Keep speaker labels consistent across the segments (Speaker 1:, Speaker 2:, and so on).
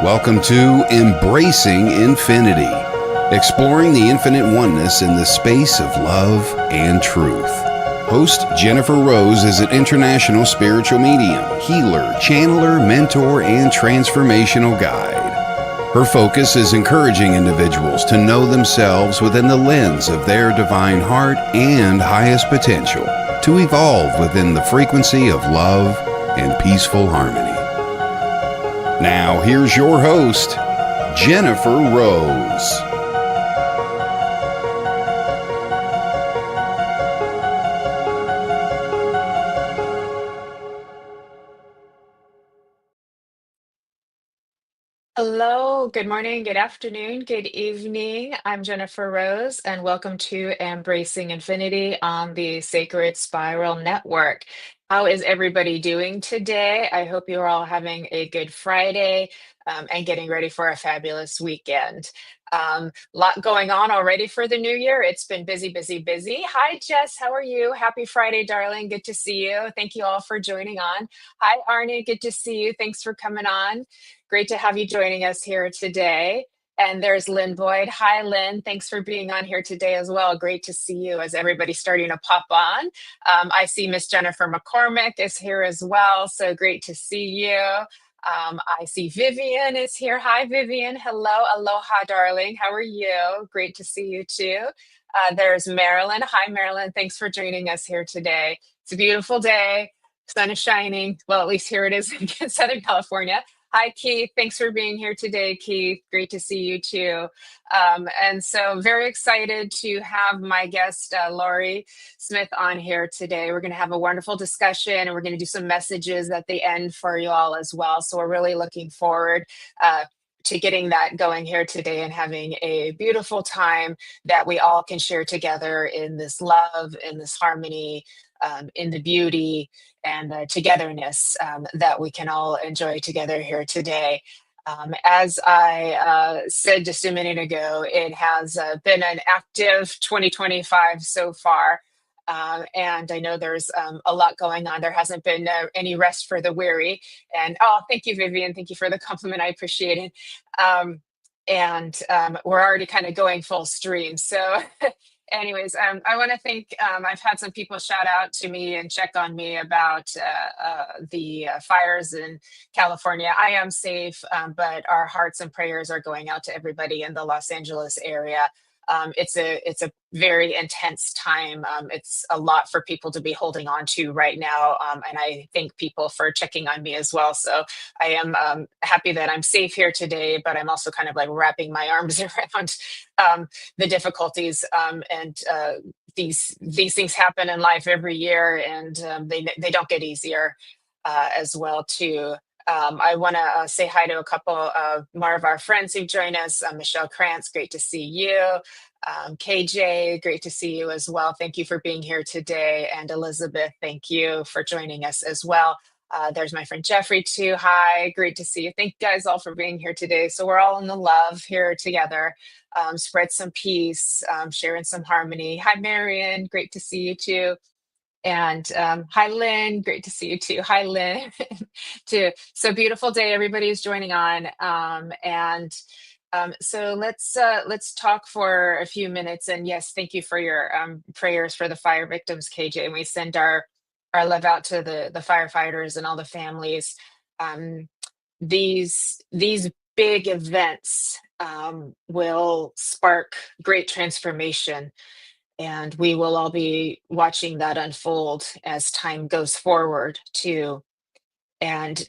Speaker 1: Welcome to Embracing Infinity, exploring the infinite oneness in the space of love and truth. Host Jennifer Rose is an international spiritual medium, healer, channeler, mentor, and transformational guide. Her focus is encouraging individuals to know themselves within the lens of their divine heart and highest potential, to evolve within the frequency of love and peaceful harmony. Now, here's your host, Jennifer Rose.
Speaker 2: Hello, good morning, good afternoon, good evening. I'm Jennifer Rose, and welcome to Embracing Infinity on the Sacred Spiral Network. How is everybody doing today? I hope you're all having a good Friday and getting ready for a fabulous weekend. Lot going on already for the new year. It's been busy, busy, busy. Hi, Jess. How are you? Happy Friday, darling. Good to see you. Thank you all for joining on. Hi, Arnie. Good to see you. Thanks for coming on. Great to have you joining us here today. And there's Lynn Boyd. Hi, Lynn. Thanks for being on here today as well. Great to see you as everybody's starting to pop on. I see Miss Jennifer McCormick is here as well. So great to see you. I see Vivian is here. Hi, Vivian. Hello. Aloha, darling. How are you? Great to see you too. There's Marilyn. Hi, Marilyn. Thanks for joining us here today. It's a beautiful day. Sun is shining. Well, at least here it is in Southern California. Hi, Keith. Thanks for being here today, Keith. Great to see you too. And so very excited to have my guest, Laurie Smith, on here today. We're going to have a wonderful discussion and we're going to do some messages at the end for you all as well. So we're really looking forward to getting that going here today and having a beautiful time that we all can share together in this love, in this harmony, in the beauty and the togetherness that we can all enjoy together here today. As I said just a minute ago, it has been an active 2025 so far. And I know there's a lot going on. There hasn't been any rest for the weary. And oh, thank you, Vivian. Thank you for the compliment. I appreciate it. And we're already kind of going full stream. So anyways, I want to thank, I've had some people shout out to me and check on me about the fires in California. I am safe, but our hearts and prayers are going out to everybody in the Los Angeles area. It's a very intense time. It's a lot for people to be holding on to right now. And I thank people for checking on me as well. So I am happy that I'm safe here today, but I'm also kind of like wrapping my arms around the difficulties. And these things happen in life every year, and they don't get easier as well too. I want to say hi to a couple of more of our friends who joined us. Michelle Krantz, great to see you. KJ, great to see you as well. Thank you for being here today. And Elizabeth, thank you for joining us as well. There's my friend Jeffrey too. Hi, great to see you. Thank you guys all for being here today. So we're all in the love here together. Spread some peace, sharing some harmony. Hi, Marion, great to see you too. And hi, Lynn. Great to see you too. Hi, Lynn. Too. So beautiful day. Everybody's joining on. So let's talk for a few minutes. And yes, thank you for your prayers for the fire victims, KJ. And we send our love out to the firefighters and all the families. These big events will spark great transformation, and we will all be watching that unfold as time goes forward too. And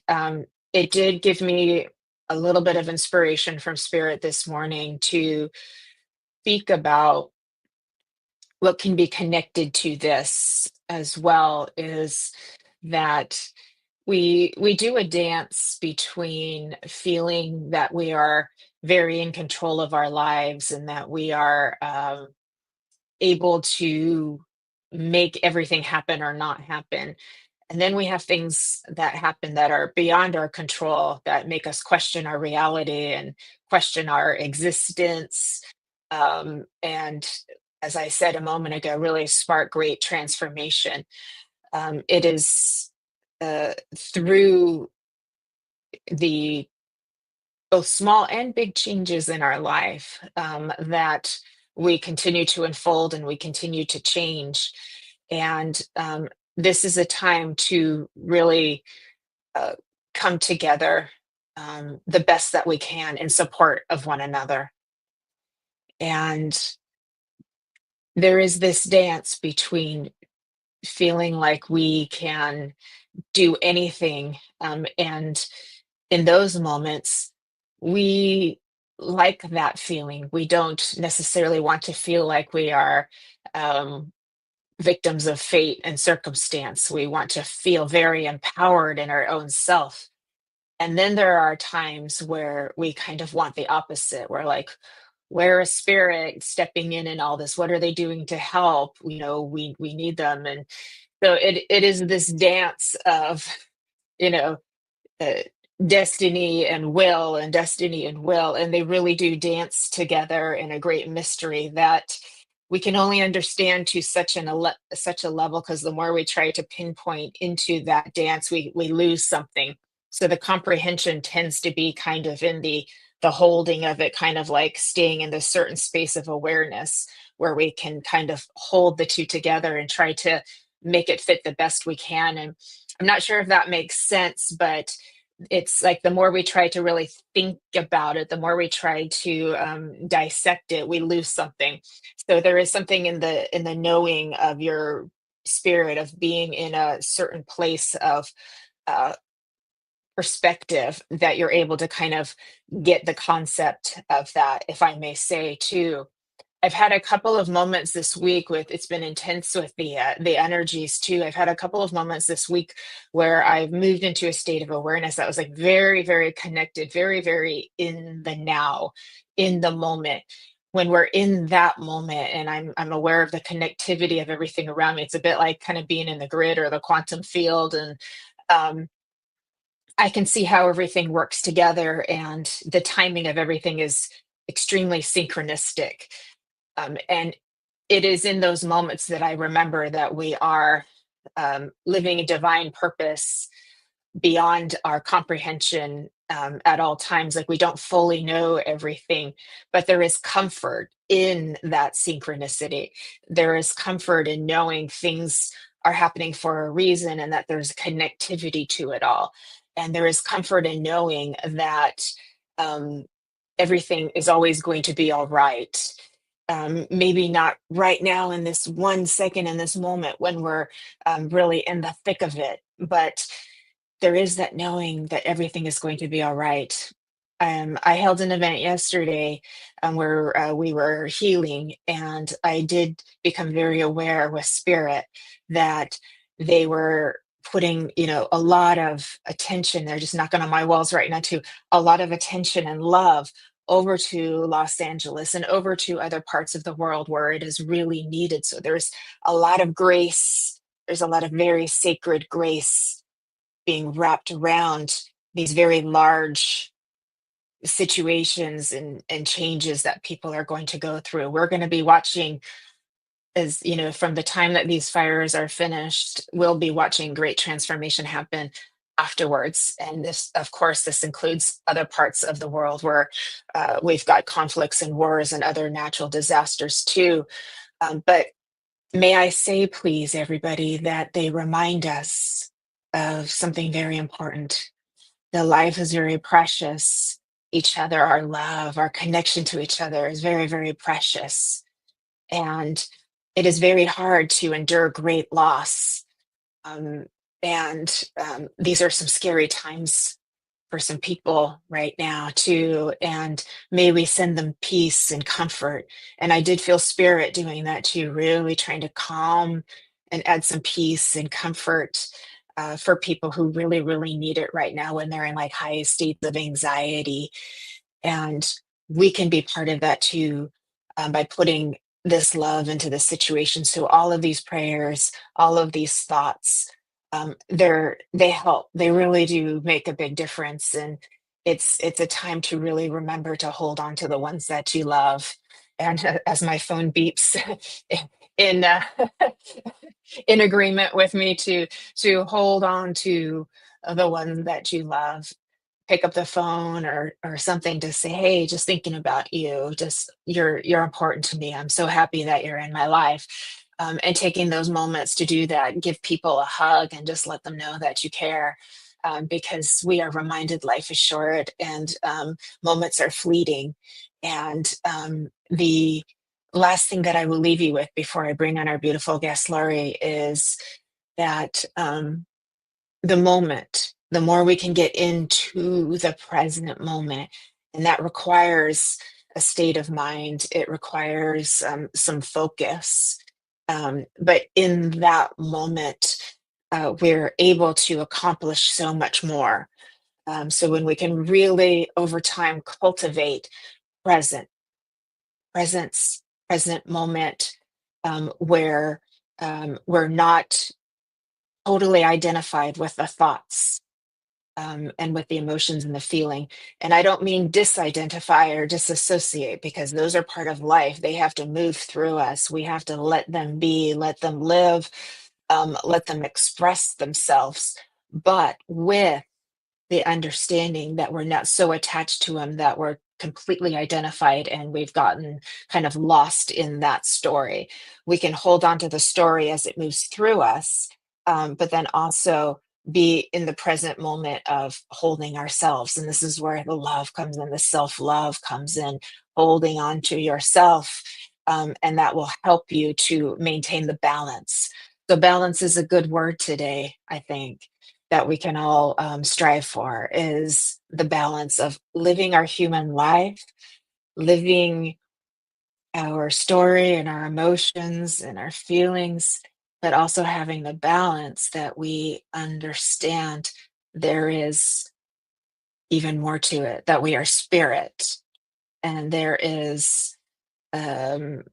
Speaker 2: it did give me a little bit of inspiration from spirit this morning to speak about what can be connected to this as well, is that we do a dance between feeling that we are very in control of our lives and that we are able to make everything happen or not happen. And then we have things that happen that are beyond our control that make us question our reality and question our existence. And as I said a moment ago, really spark great transformation. It is through the both small and big changes in our life that we continue to unfold and we continue to change. And this is a time to really uh, come together the best that we can in support of one another. And there is this dance between feeling like we can do anything. And in those moments, we like that feeling. We don't necessarily want to feel like we are um, victims of fate and circumstance. We want to feel very empowered in our own self. And then there are times where we kind of want the opposite. We're like, where is spirit stepping in and all this? What are they doing to help? We need them. And so it is this dance of, you know, uh, destiny and will and destiny and will, and they really do dance together in a great mystery that we can only understand to such a level, because the more we try to pinpoint into that dance, we lose something. So the comprehension tends to be kind of in the holding of it, kind of like staying in this certain space of awareness where we can kind of hold the two together and try to make it fit the best we can. And I'm not sure if that makes sense, but it's like the more we try to really think about it, the more we try to dissect it, we lose something. So there is something in the knowing of your spirit, of being in a certain place of uh, perspective, that you're able to kind of get the concept of that, if I may say, too. I've had a couple of moments this week with it's been intense with the energies too. I've had a couple of moments this week where I've moved into a state of awareness that was like very, very connected, very, very in the now, in the moment. When we're in that moment and I'm aware of the connectivity of everything around me, it's a bit like kind of being in the grid or the quantum field. And um, I can see how everything works together and the timing of everything is extremely synchronistic. And it is in those moments that I remember that we are living a divine purpose beyond our comprehension at all times. Like we don't fully know everything, but there is comfort in that synchronicity. There is comfort in knowing things are happening for a reason and that there's connectivity to it all. And there is comfort in knowing that um, everything is always going to be all right. Maybe not right now in this 1 second in this moment when we're really in the thick of it, but there is that knowing that everything is going to be all right. I held an event yesterday where we were healing, and I did become very aware with spirit that they were putting, a lot of attention. They're just knocking on my walls right now too. A lot of attention and love over to Los Angeles and over to other parts of the world where it is really needed. So there's a lot of grace. There's a lot of very sacred grace being wrapped around these very large situations and changes that people are going to go through. We're going to be watching, as from the time that these fires are finished, we'll be watching great transformation happen afterwards. And this, of course, this includes other parts of the world where we've got conflicts and wars and other natural disasters too. But may I say, please, everybody, that they remind us of something very important. The life is very precious. Each other, our love, our connection to each other is very, very precious. And it is very hard to endure great loss. Um, and these are some scary times for some people right now too, and may we send them peace and comfort. And I did feel spirit doing that too, really trying to calm and add some peace and comfort for people who really, really need it right now when they're in like high states of anxiety. And we can be part of that too, by putting this love into the situation. So all of these prayers, all of these thoughts, they help. They really do make a big difference. And it's a time to really remember to hold on to the ones that you love. And as my phone beeps in in agreement with me to hold on to the ones that you love, pick up the phone or something to say, hey, just thinking about you, just you're important to me. I'm so happy that you're in my life. And taking those moments to do that, give people a hug and just let them know that you care. Because we are reminded life is short and moments are fleeting. And the last thing that I will leave you with before I bring on our beautiful guest, Laurie, is that the moment, the more we can get into the present moment, and that requires a state of mind, it requires some focus. But in that moment, we're able to accomplish so much more. So when we can really, over time, cultivate present, presence, present moment, where we're not totally identified with the thoughts and with the emotions and the feeling. And I don't mean disidentify or disassociate because those are part of life. They have to move through us. We have to let them be, let them live, let them express themselves, but with the understanding that we're not so attached to them that we're completely identified and we've gotten kind of lost in that story. We can hold on to the story as it moves through us, but then also be in the present moment of holding ourselves. And this is where the love comes in, the self love comes in, holding on to yourself. And that will help you to maintain the balance. So, balance is a good word today, I think that we can all strive for is the balance of living our human life, living our story and our emotions and our feelings, but also having the balance that we understand there is even more to it, that we are spirit and there is um,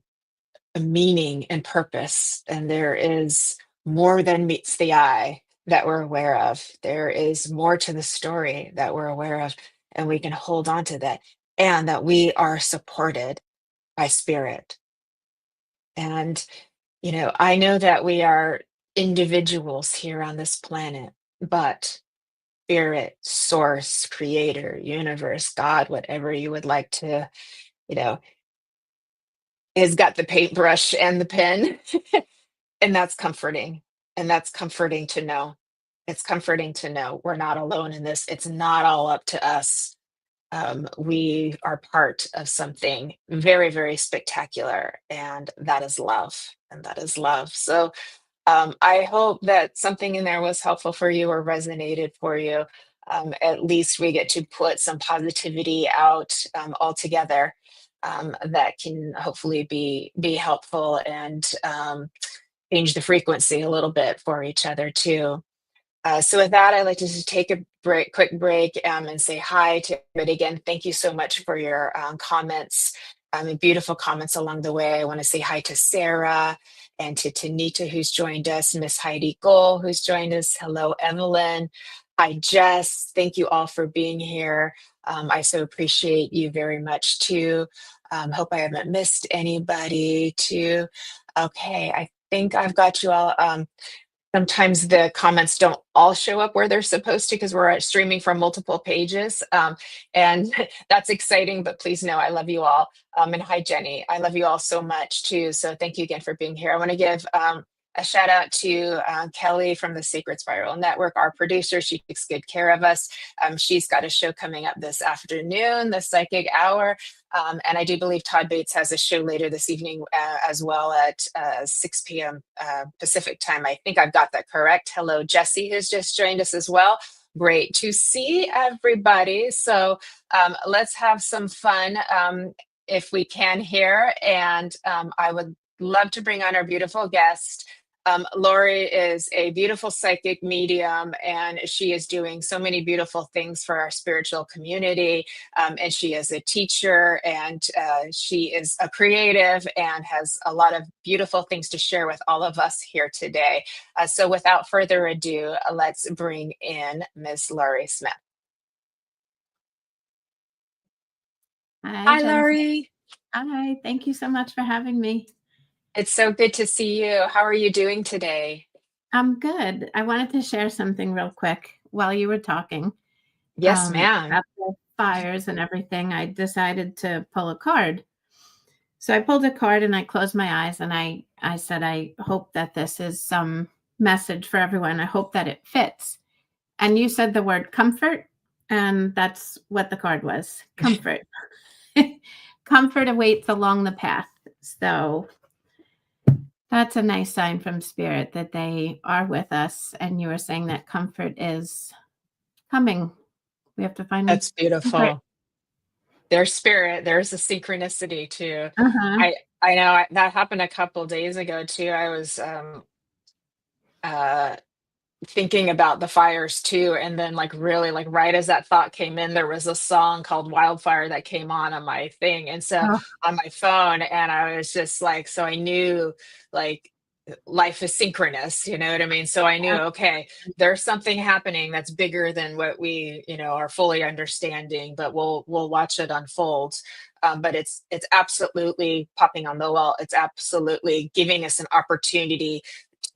Speaker 2: a meaning and purpose, and there is more than meets the eye that we're aware of. There is more to the story that we're aware of, and we can hold on to that, and that we are supported by spirit. And, I know that we are individuals here on this planet, but spirit, source, creator, universe, God, whatever you would like to, you know, has got the paintbrush and the pen. And that's comforting. And that's comforting to know. It's comforting to know we're not alone in this. It's not all up to us. We are part of something very, very spectacular, and that is love. And that is love. So I hope that something in there was helpful for you or resonated for you. At least we get to put some positivity out all together that can hopefully be helpful and change the frequency a little bit for each other too. So with that, I'd like to just take a quick break and say hi to everybody again. Thank you so much for your comments and beautiful comments along the way. I want to say hi to Sarah and to Tanita, who's joined us, Miss Heidi Gohl, who's joined us. Hello, Evelyn. Hi, Jess. Thank you all for being here. I so appreciate you very much too. Hope I haven't missed anybody too. Okay, I think I've got you all. Sometimes the comments don't all show up where they're supposed to because we're streaming from multiple pages. And that's exciting, but please know I love you all. And hi, Jenny. I love you all so much too. So thank you again for being here. I want to give a shout out to Kelly from the Sacred Spiral Network, our producer. She takes good care of us. She's got a show coming up this afternoon, the Psychic Hour. And I do believe Todd Bates has a show later this evening as well at 6 p.m. Pacific time. I think I've got that correct. Hello, Jesse, who's just joined us as well. Great to see everybody. So let's have some fun if we can here. And I would love to bring on our beautiful guest. Laurie is a beautiful psychic medium, and she is doing so many beautiful things for our spiritual community. And she is a teacher, and she is a creative and has a lot of beautiful things to share with all of us here today. So without further ado, let's bring in Miss Laurie Smith.
Speaker 3: Hi,
Speaker 2: Hi,
Speaker 3: Jennifer.
Speaker 2: Laurie.
Speaker 3: Hi, thank you so much for having me.
Speaker 2: It's so good to see you. How are you doing today?
Speaker 3: I'm good. I wanted to share something real quick while you were talking.
Speaker 2: Yes, ma'am.
Speaker 3: After fires and everything, I decided to pull a card. So I pulled a card and I closed my eyes and I said, I hope that this is some message for everyone. I hope that it fits. And you said the word comfort, and that's what the card was. Comfort. Comfort awaits along the path. So that's a nice sign from spirit that they are with us. And you were saying that comfort is coming. We have to find
Speaker 2: That's
Speaker 3: comfort.
Speaker 2: beautiful. There's spirit, there's a synchronicity too.
Speaker 3: Uh-huh.
Speaker 2: I know that happened a couple days ago too. I was uh thinking about the fires too, and then like really like right as that thought came in, there was a song called Wildfire that came on my thing, and so
Speaker 3: Oh,
Speaker 2: on my phone, and I was just like, so I knew like life is synchronous, you know what I mean? So I knew, okay, there's something happening that's bigger than what we, are fully understanding, but we'll watch it unfold. But it's absolutely popping on the wall. It's absolutely giving us an opportunity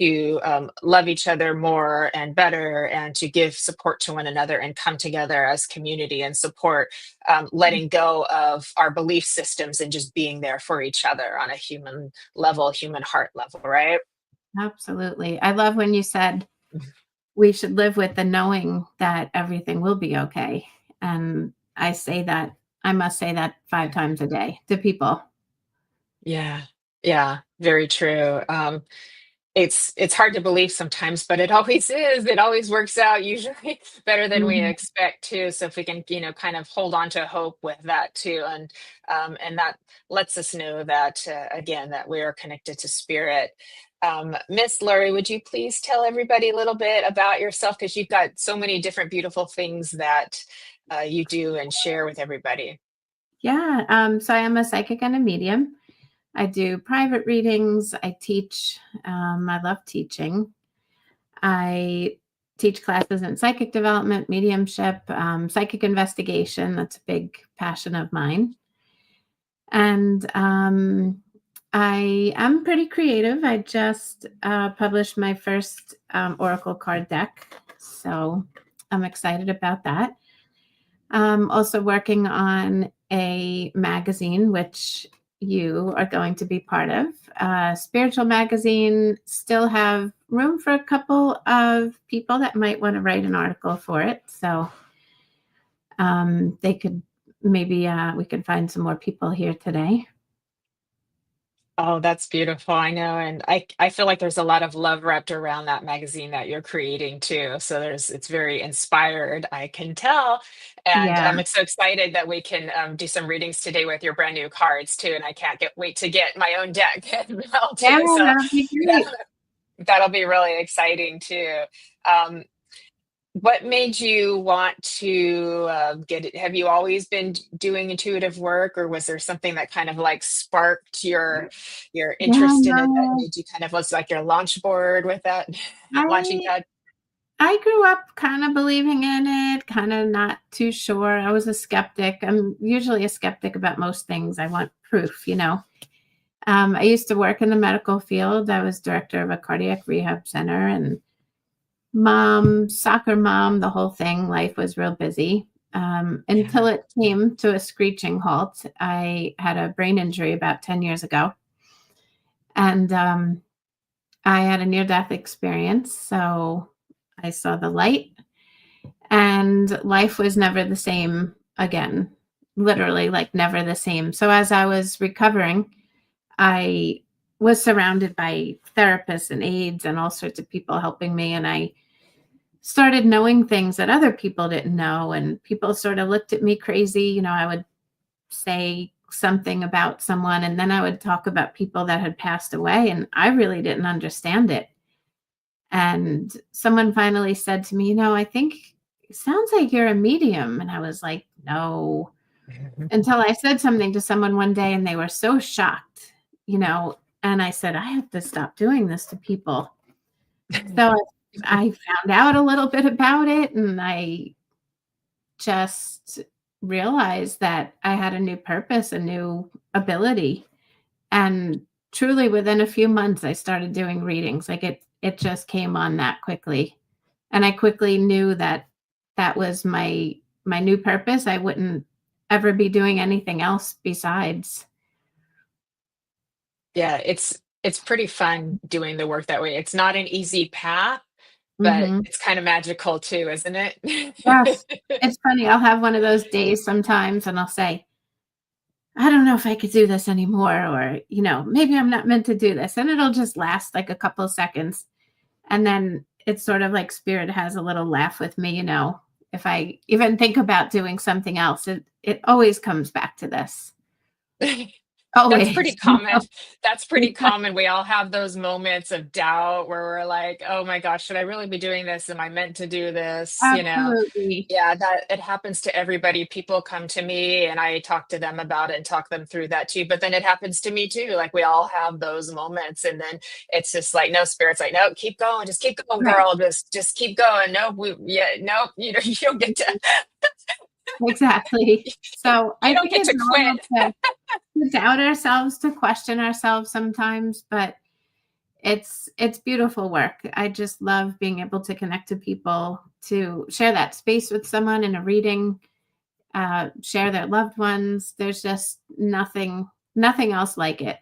Speaker 2: to love each other more and better, and to give support to one another and come together as community and support, letting go of our belief systems and just being there for each other on a human level, human heart level, right?
Speaker 3: absolutely. I love when you said we should live with the knowing that everything will be okay. And I must say that 5 times a day to people.
Speaker 2: Yeah, yeah, very true. It's hard to believe sometimes, but it always is. It always works out usually better than we
Speaker 3: Mhm.
Speaker 2: expect too. So if we can, kind of hold on to hope with that too, and that lets us know that again that we are connected to spirit. Miss Laurie, would you please tell everybody a little bit about yourself, because you've got so many different beautiful things that you do and share with everybody.
Speaker 3: Yeah. So I am a psychic and a medium. I do private readings. I teach. I love teaching. I teach classes in psychic development, mediumship, psychic investigation. That's a big passion of mine. And I am pretty creative. I just published my first Oracle card deck. So I'm excited about that. Also working on a magazine, which you are going to be part of. Spiritual magazine, still have room for a couple of people that might want to write an article for it. So they could maybe we could find some more people here today.
Speaker 2: Oh, that's beautiful. I know. And I feel like there's a lot of love wrapped around that magazine that you're creating too. So it's very inspired, I can tell. And
Speaker 3: Yeah.
Speaker 2: I'm so excited that we can do some readings today with your brand new cards too. And I can't wait to get my own deck as well
Speaker 3: Yeah,
Speaker 2: too. So
Speaker 3: that'll be
Speaker 2: that,
Speaker 3: great.
Speaker 2: that'll be really exciting too. Um, what made you want to get it? Have you always been doing intuitive work, or was there something that kind of like sparked your
Speaker 3: Yeah,
Speaker 2: interest in it, that
Speaker 3: no.
Speaker 2: made you kind of was like your launch board with that launching
Speaker 3: I
Speaker 2: pad?
Speaker 3: I grew up kind of believing in it, kind of not too sure. I was a skeptic. I'm usually a skeptic about most things. I want proof. I used to work in the medical field. I was director of a cardiac rehab center and mom, soccer mom, the whole thing. Life was real busy until
Speaker 2: Yeah.
Speaker 3: it came to a screeching halt. I had a brain injury about 10 years ago. And I had a near death experience. So I saw the light, and life was never the same again. Literally, like never the same. So as I was recovering, I was surrounded by therapists and aides and all sorts of people helping me. And I started knowing things that other people didn't know. And people sort of looked at me crazy. I would say something about someone, and then I would talk about people that had passed away. And I really didn't understand it. And someone finally said to me, I think it sounds like you're a medium. And I was like, no, until I said something to someone one day and they were so shocked, you know, and I said, I have to stop doing this to people. So I found out a little bit about it, and I just realized that I had a new purpose, a new ability. And truly within a few months, I started doing readings. Like it just came on that quickly. And I quickly knew that that was my my new purpose, I wouldn't ever be doing anything else besides.
Speaker 2: Yeah, it's pretty fun doing the work that way. It's not an easy path, but
Speaker 3: Mhm.
Speaker 2: it's kind of magical too, isn't
Speaker 3: Yes.
Speaker 2: it?
Speaker 3: It's funny, I'll have one of those days sometimes, and I'll say, "I don't know if I could do this anymore," or, "Maybe I'm not meant to do this," and it'll just last, like, a couple of seconds, and then it's sort of like spirit has a little laugh with me, if I even think about doing something else, it always comes back to this.
Speaker 2: That's pretty
Speaker 3: Always.
Speaker 2: common. That's pretty
Speaker 3: It's like
Speaker 2: common. We all have those moments of doubt where we're like, "Oh my gosh, should I really be doing this? Am I meant to do this?"
Speaker 3: absolutely.
Speaker 2: Yeah, that it happens to everybody. People come to me and I talk to them about it and talk them through that too. But then it happens to me too. Like we all have those moments. And then it's just like, no, spirit's like, no, keep going, just keep going,
Speaker 3: Right.
Speaker 2: girl. Just keep going. No, nope, you don't get to
Speaker 3: Exactly. So,
Speaker 2: you
Speaker 3: I
Speaker 2: don't
Speaker 3: think
Speaker 2: get
Speaker 3: it's
Speaker 2: to
Speaker 3: normal
Speaker 2: quit.
Speaker 3: to doubt ourselves, to question ourselves sometimes, but it's beautiful work. I just love being able to connect to people, to share that space with someone in a reading, share their loved ones. There's just nothing else like it.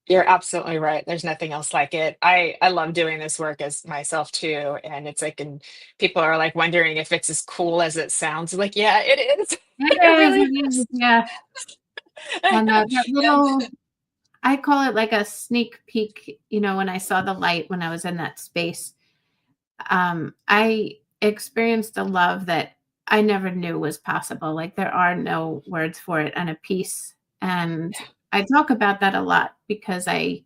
Speaker 2: You're absolutely right. There's nothing else like it. I love doing this work as myself too. And it's like, and people are like wondering if it's as cool as it sounds. Like, yeah, it is. It really
Speaker 3: It
Speaker 2: is.
Speaker 3: is, yeah, and, that
Speaker 2: Yeah.
Speaker 3: little I call it like a sneak peek, when I saw the light when I was in that space. I experienced a love that I never knew was possible. Like, there are no words for it, and a peace. And I talk about that a lot because I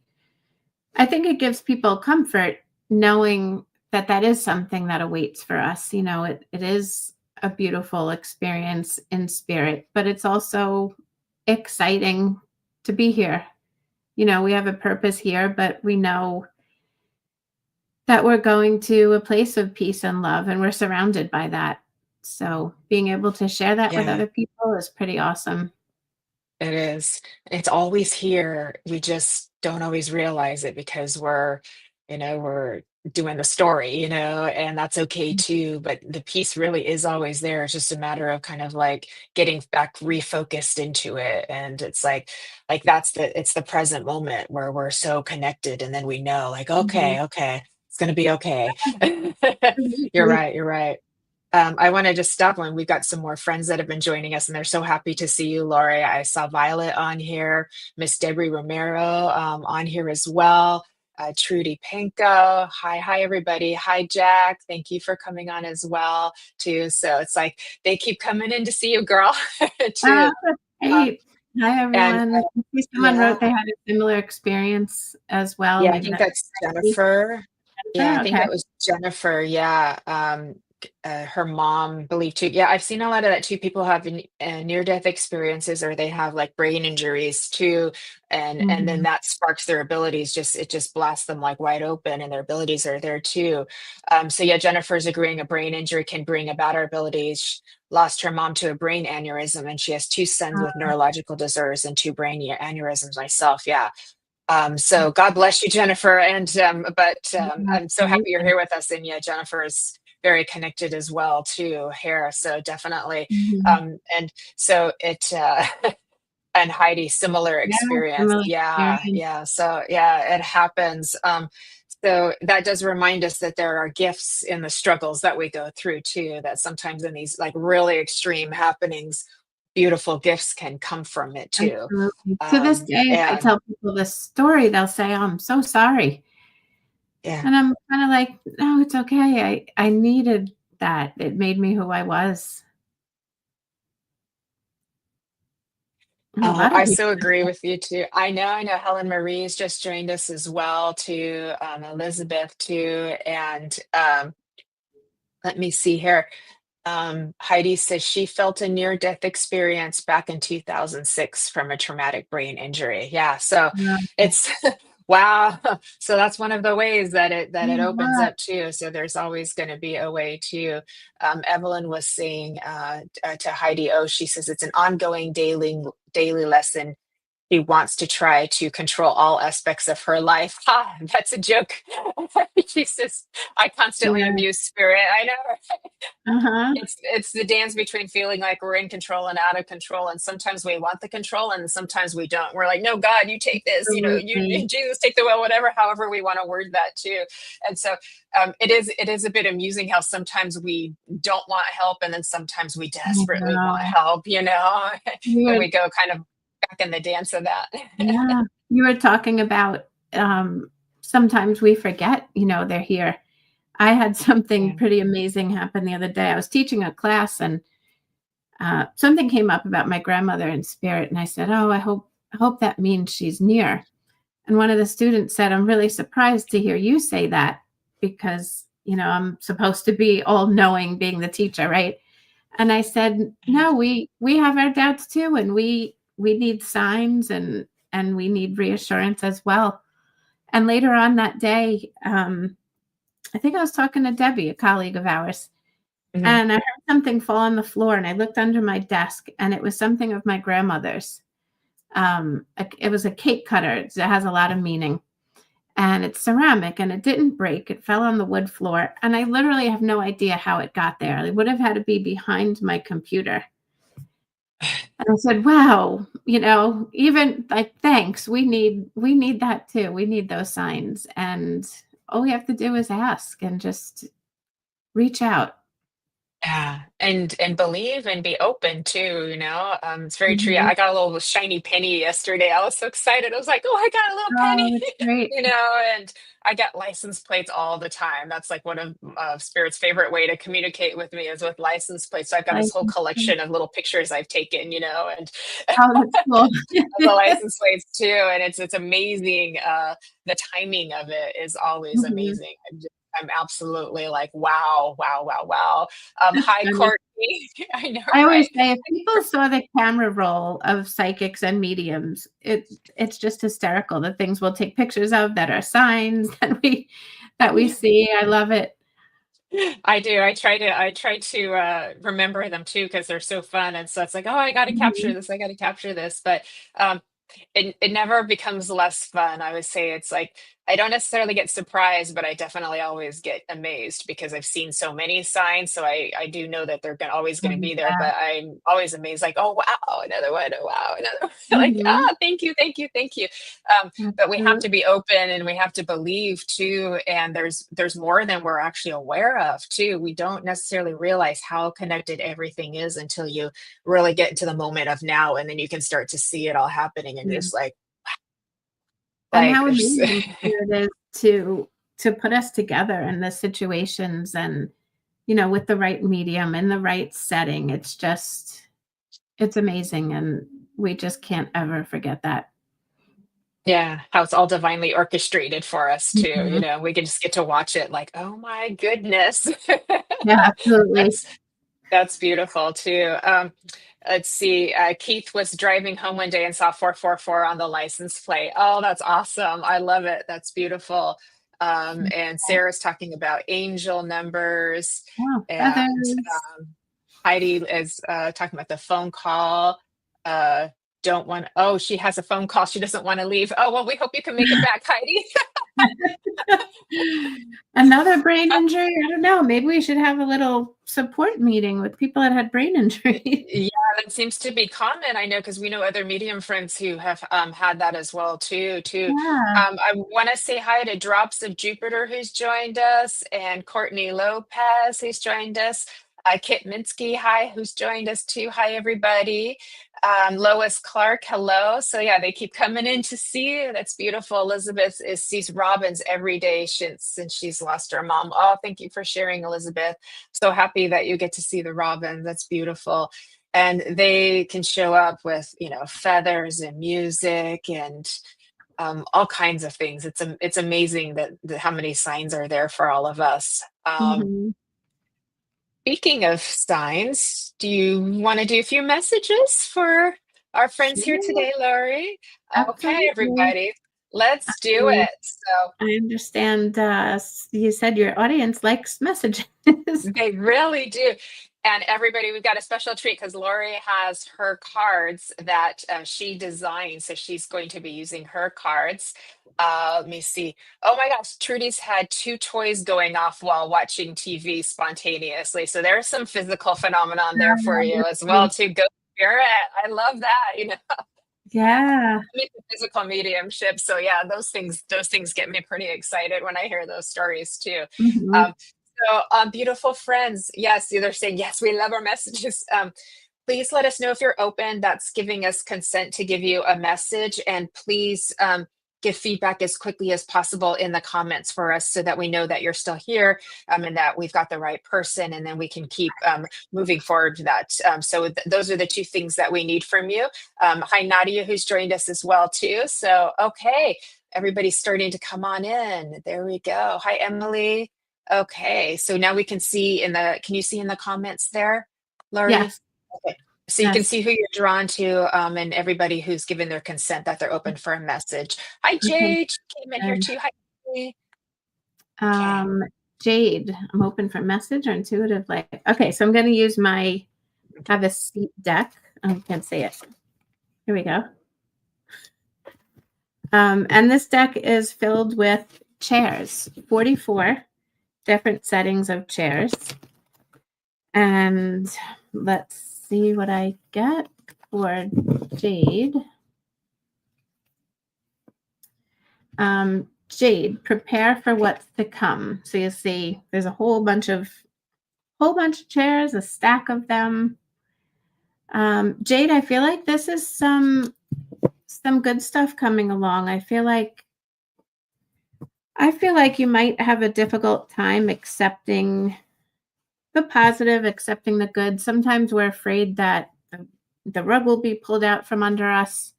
Speaker 3: think it gives people comfort knowing that that is something that awaits for us. It is a beautiful experience in spirit, but it's also exciting to be here. We have a purpose here, but we know that we're going to a place of peace and love, and we're surrounded by that. So being able to share that with
Speaker 2: Yeah.
Speaker 3: other people is pretty awesome.
Speaker 2: It is. It's always here. We just don't always realize it because we're doing the story, and that's okay too. But the piece really is always there. It's just a matter of kind of like getting back refocused into it. And it's like it's the present moment where we're so connected and then we know, like,
Speaker 3: Mhm.
Speaker 2: okay, it's gonna be okay. You're
Speaker 3: Absolutely.
Speaker 2: right, you're right. I want to just stop when we've got some more friends that have been joining us, and they're so happy to see you, Laurie. I saw Violet on here, Miss Debbie Romero on here as well. Trudy Panko. Hi, everybody. Hi, Jack. Thank you for coming on as well, too. So it's like they keep coming in to see you, girl, too.
Speaker 3: That's
Speaker 2: Um,
Speaker 3: great. Hi,
Speaker 2: and
Speaker 3: everyone. I see someone
Speaker 2: yeah,
Speaker 3: wrote they had a similar experience as well.
Speaker 2: yeah, I
Speaker 3: Maybe
Speaker 2: think
Speaker 3: that's
Speaker 2: that's Jennifer. Yeah, I
Speaker 3: Jennifer.
Speaker 2: think
Speaker 3: Okay.
Speaker 2: that was Jennifer. Yeah. Her mom believed too. Yeah, I've seen a lot of that too. People have near-death experiences, or they have like brain injuries too, and then
Speaker 3: Mhm.
Speaker 2: that sparks their abilities. It just blasts them like wide open, and their abilities are there too. So yeah, Jennifer's agreeing a brain injury can bring about our abilities. She lost her mom to a brain aneurysm, and she has two sons with neurological disorders and two brain aneurysms. Myself, yeah. So God bless you, Jennifer. But
Speaker 3: Yeah,
Speaker 2: I'm so happy you're
Speaker 3: amazing.
Speaker 2: here with us. And yeah, Jennifer is very connected as well to hair. So definitely.
Speaker 3: Mhm.
Speaker 2: And so and Heidi, similar
Speaker 3: Yeah,
Speaker 2: experience.
Speaker 3: similar
Speaker 2: Yeah,
Speaker 3: experience.
Speaker 2: yeah. So yeah, it happens. So that does remind us that there are gifts in the struggles that we go through too, that sometimes in these like really extreme happenings, beautiful gifts can come from it too.
Speaker 3: Absolutely. To this day, if I
Speaker 2: And
Speaker 3: tell people this story, they'll say, "Oh, I'm so sorry."
Speaker 2: yeah.
Speaker 3: And I'm kinda like, "No, it's okay. I needed that. It made me who I was." And a
Speaker 2: Oh,
Speaker 3: lot of
Speaker 2: I
Speaker 3: people
Speaker 2: so agree with you too. I know Helen Marie's just joined us as well too, Elizabeth too, and let me see here. Heidi says she felt a near-death experience back in 2006 from a traumatic brain injury. Yeah, so
Speaker 3: wow.
Speaker 2: it's wow. So that's one of the ways that it opens
Speaker 3: What?
Speaker 2: up too. So there's always going to be a way to. Evelyn was saying to Heidi, oh, she says it's an ongoing daily lesson she wants to try to control all aspects of her life. Ha, that's a joke. She says, I constantly
Speaker 3: Yeah.
Speaker 2: abuse spirit. I know.
Speaker 3: Uh-huh.
Speaker 2: It's the dance between feeling like we're in control and out of control, and sometimes we want the control, and sometimes we don't. We're like, no, God, you take this, you
Speaker 3: Absolutely.
Speaker 2: Jesus, take the wheel, whatever, however we want to word that too. And so it is a bit amusing how sometimes we don't want help, and then sometimes we
Speaker 3: I
Speaker 2: desperately want
Speaker 3: know.
Speaker 2: help,
Speaker 3: You
Speaker 2: and
Speaker 3: were,
Speaker 2: we go kind of back in the dance of that.
Speaker 3: yeah, you were talking about sometimes we forget, they're here. I had something
Speaker 2: Yeah.
Speaker 3: pretty amazing happen the other day. I was teaching a class and something came up about my grandmother in spirit, and I said, "Oh, I hope that means she's near." And one of the students said, "I'm really surprised to hear you say that because I'm supposed to be all knowing, being the teacher, right?" And I said, "No, we have our doubts too, and we need signs and we need reassurance as well." And later on that day, I think I was talking to Debbie, a colleague of ours,
Speaker 2: Mhm.
Speaker 3: and I heard something fall on the floor, and I looked under my desk, and it was something of my grandmother's. It was a cake cutter. It has a lot of meaning, and it's ceramic, and it didn't break. It fell on the wood floor, and I literally have no idea how it got there. It would have had to be behind my computer. And I said, "Wow, even like thanks. We need that too. We need those signs, and all we have to do is ask and just reach out."
Speaker 2: Yeah, and believe and be open too, it's very true.
Speaker 3: Mhm.
Speaker 2: I got a little shiny penny yesterday. I was so excited. I was like, "Oh, I got a little
Speaker 3: Oh,
Speaker 2: penny,"
Speaker 3: that's great.
Speaker 2: and I get license plates all the time. That's like one of Spirit's favorite way to communicate with me is with license plates. So I've got
Speaker 3: Like,
Speaker 2: this whole collection of little pictures I've taken, and
Speaker 3: oh, that's cool.
Speaker 2: of the license plates too, and it's amazing. The timing of it is always
Speaker 3: Mhm.
Speaker 2: amazing. I'm absolutely like, wow, wow, wow, wow.
Speaker 3: That's
Speaker 2: Hi,
Speaker 3: funny.
Speaker 2: Courtney. I know,
Speaker 3: I always
Speaker 2: right?
Speaker 3: say if people saw the camera roll of psychics and mediums, it's just hysterical. The things we'll take pictures of that are signs that we see. I love it.
Speaker 2: I do. I try to remember them too because they're so fun. And so it's like, oh, I got to capture
Speaker 3: Mhm.
Speaker 2: this. I got to capture this. But um, it never becomes less fun. I would say it's like I don't necessarily get surprised, but I definitely always get amazed because I've seen so many signs. So I do know that they're always going to
Speaker 3: And,
Speaker 2: be there. But I'm always amazed, like, oh wow, another one, oh wow, another one. Like,
Speaker 3: mhm.
Speaker 2: thank you, thank you, thank you. But we have
Speaker 3: Absolutely.
Speaker 2: to be open and we have to believe too. And there's more than we're actually aware of too. We don't necessarily realize how connected everything is until you really get into the moment of now, and then you can start to see it all happening, and you're
Speaker 3: Yeah.
Speaker 2: just like
Speaker 3: And
Speaker 2: like
Speaker 3: how
Speaker 2: there's
Speaker 3: amazing it is to put us together in the situations and, with the right medium in the right setting. It's amazing, and we just can't ever forget that.
Speaker 2: yeah, how it's all divinely orchestrated for us too.
Speaker 3: Mhm.
Speaker 2: We can just get to watch it like, oh my goodness.
Speaker 3: Yeah, absolutely.
Speaker 2: that's that's beautiful too. Let's see. Keith was driving home one day and saw 444 on the license plate. Oh, that's awesome. I love it. That's beautiful. And Sarah's talking about angel numbers,
Speaker 3: Oh,
Speaker 2: and
Speaker 3: feathers.
Speaker 2: Heidi is talking about the phone call. Uh, don't want. Oh, she has a phone call. She doesn't want to leave. Oh well, we hope you can make it back, Heidi.
Speaker 3: Another brain injury? I don't know. Maybe we should have a little support meeting with people that had brain injuries.
Speaker 2: Yeah, that seems to be common. I know because we know other medium friends who have had that as well too.
Speaker 3: Yeah.
Speaker 2: I want to say hi to Drops of Jupiter who's joined us, and Courtney Lopez who's joined us. Kit Minsky, hi, who's joined us too. Hi, everybody. Lois Clark, hello. So yeah, they keep coming in to see you. That's beautiful. Elizabeth sees robins every day since she's lost her mom. Oh, thank you for sharing, Elizabeth. So happy that you get to see the robins. That's beautiful. And they can show up with feathers and music and all kinds of things. It's amazing that how many signs are there for all of us.
Speaker 3: Mhm.
Speaker 2: Speaking of signs, do you want to do a few messages for our friends here
Speaker 3: Sure.
Speaker 2: today, Laurie? Okay,
Speaker 3: Absolutely.
Speaker 2: everybody, let's do
Speaker 3: I
Speaker 2: it. So
Speaker 3: I understand, you said your audience likes messages.
Speaker 2: they really do. And everybody, we've got a special treat because Laurie has her cards that she designed. So she's going to be using her cards. Let me see. Oh my gosh, Trudy's had 2 toys going off while watching TV spontaneously. So there's some physical phenomenon there for you as well, too. Go Spirit. I love that. You know,
Speaker 3: Yeah.
Speaker 2: the physical mediumship. So yeah, those things get me pretty excited when I hear those stories too.
Speaker 3: Mhm.
Speaker 2: Um, Beautiful friends, yes, they're saying yes. We love our messages. Please let us know if you're open. That's giving us consent to give you a message, and please give feedback as quickly as possible in the comments for us, so that we know that you're still here, and that we've got the right person, and then we can keep moving forward to that. Those are the 2 things that we need from you. Hi, Nadia, who's joined us as well too. So okay, everybody's starting to come on in. There we go. Hi, Emily. Okay, so now we can see can you see in the comments there, Laurie?
Speaker 3: Yes.
Speaker 2: Okay, so you can
Speaker 3: Yes.
Speaker 2: see who you're drawn to, and everybody who's given their consent that they're open for a message. Hi,
Speaker 3: Okay.
Speaker 2: Jade, she came in here too. Hi, Emily. Okay.
Speaker 3: Jade, I'm open for message or intuitive life. Okay, so I'm going to use my have a seat deck. I can't say it. Here we go. And this deck is filled with chairs, 44 different settings of chairs. And let's see what I get for Jade. Jade, prepare for what's to come. So you see there's a whole bunch of chairs, a stack of them. Jade, I feel like this is some good stuff coming along. I feel like you might have a difficult time accepting the positive, accepting the good. Sometimes we're afraid that the rug will be pulled out from under us.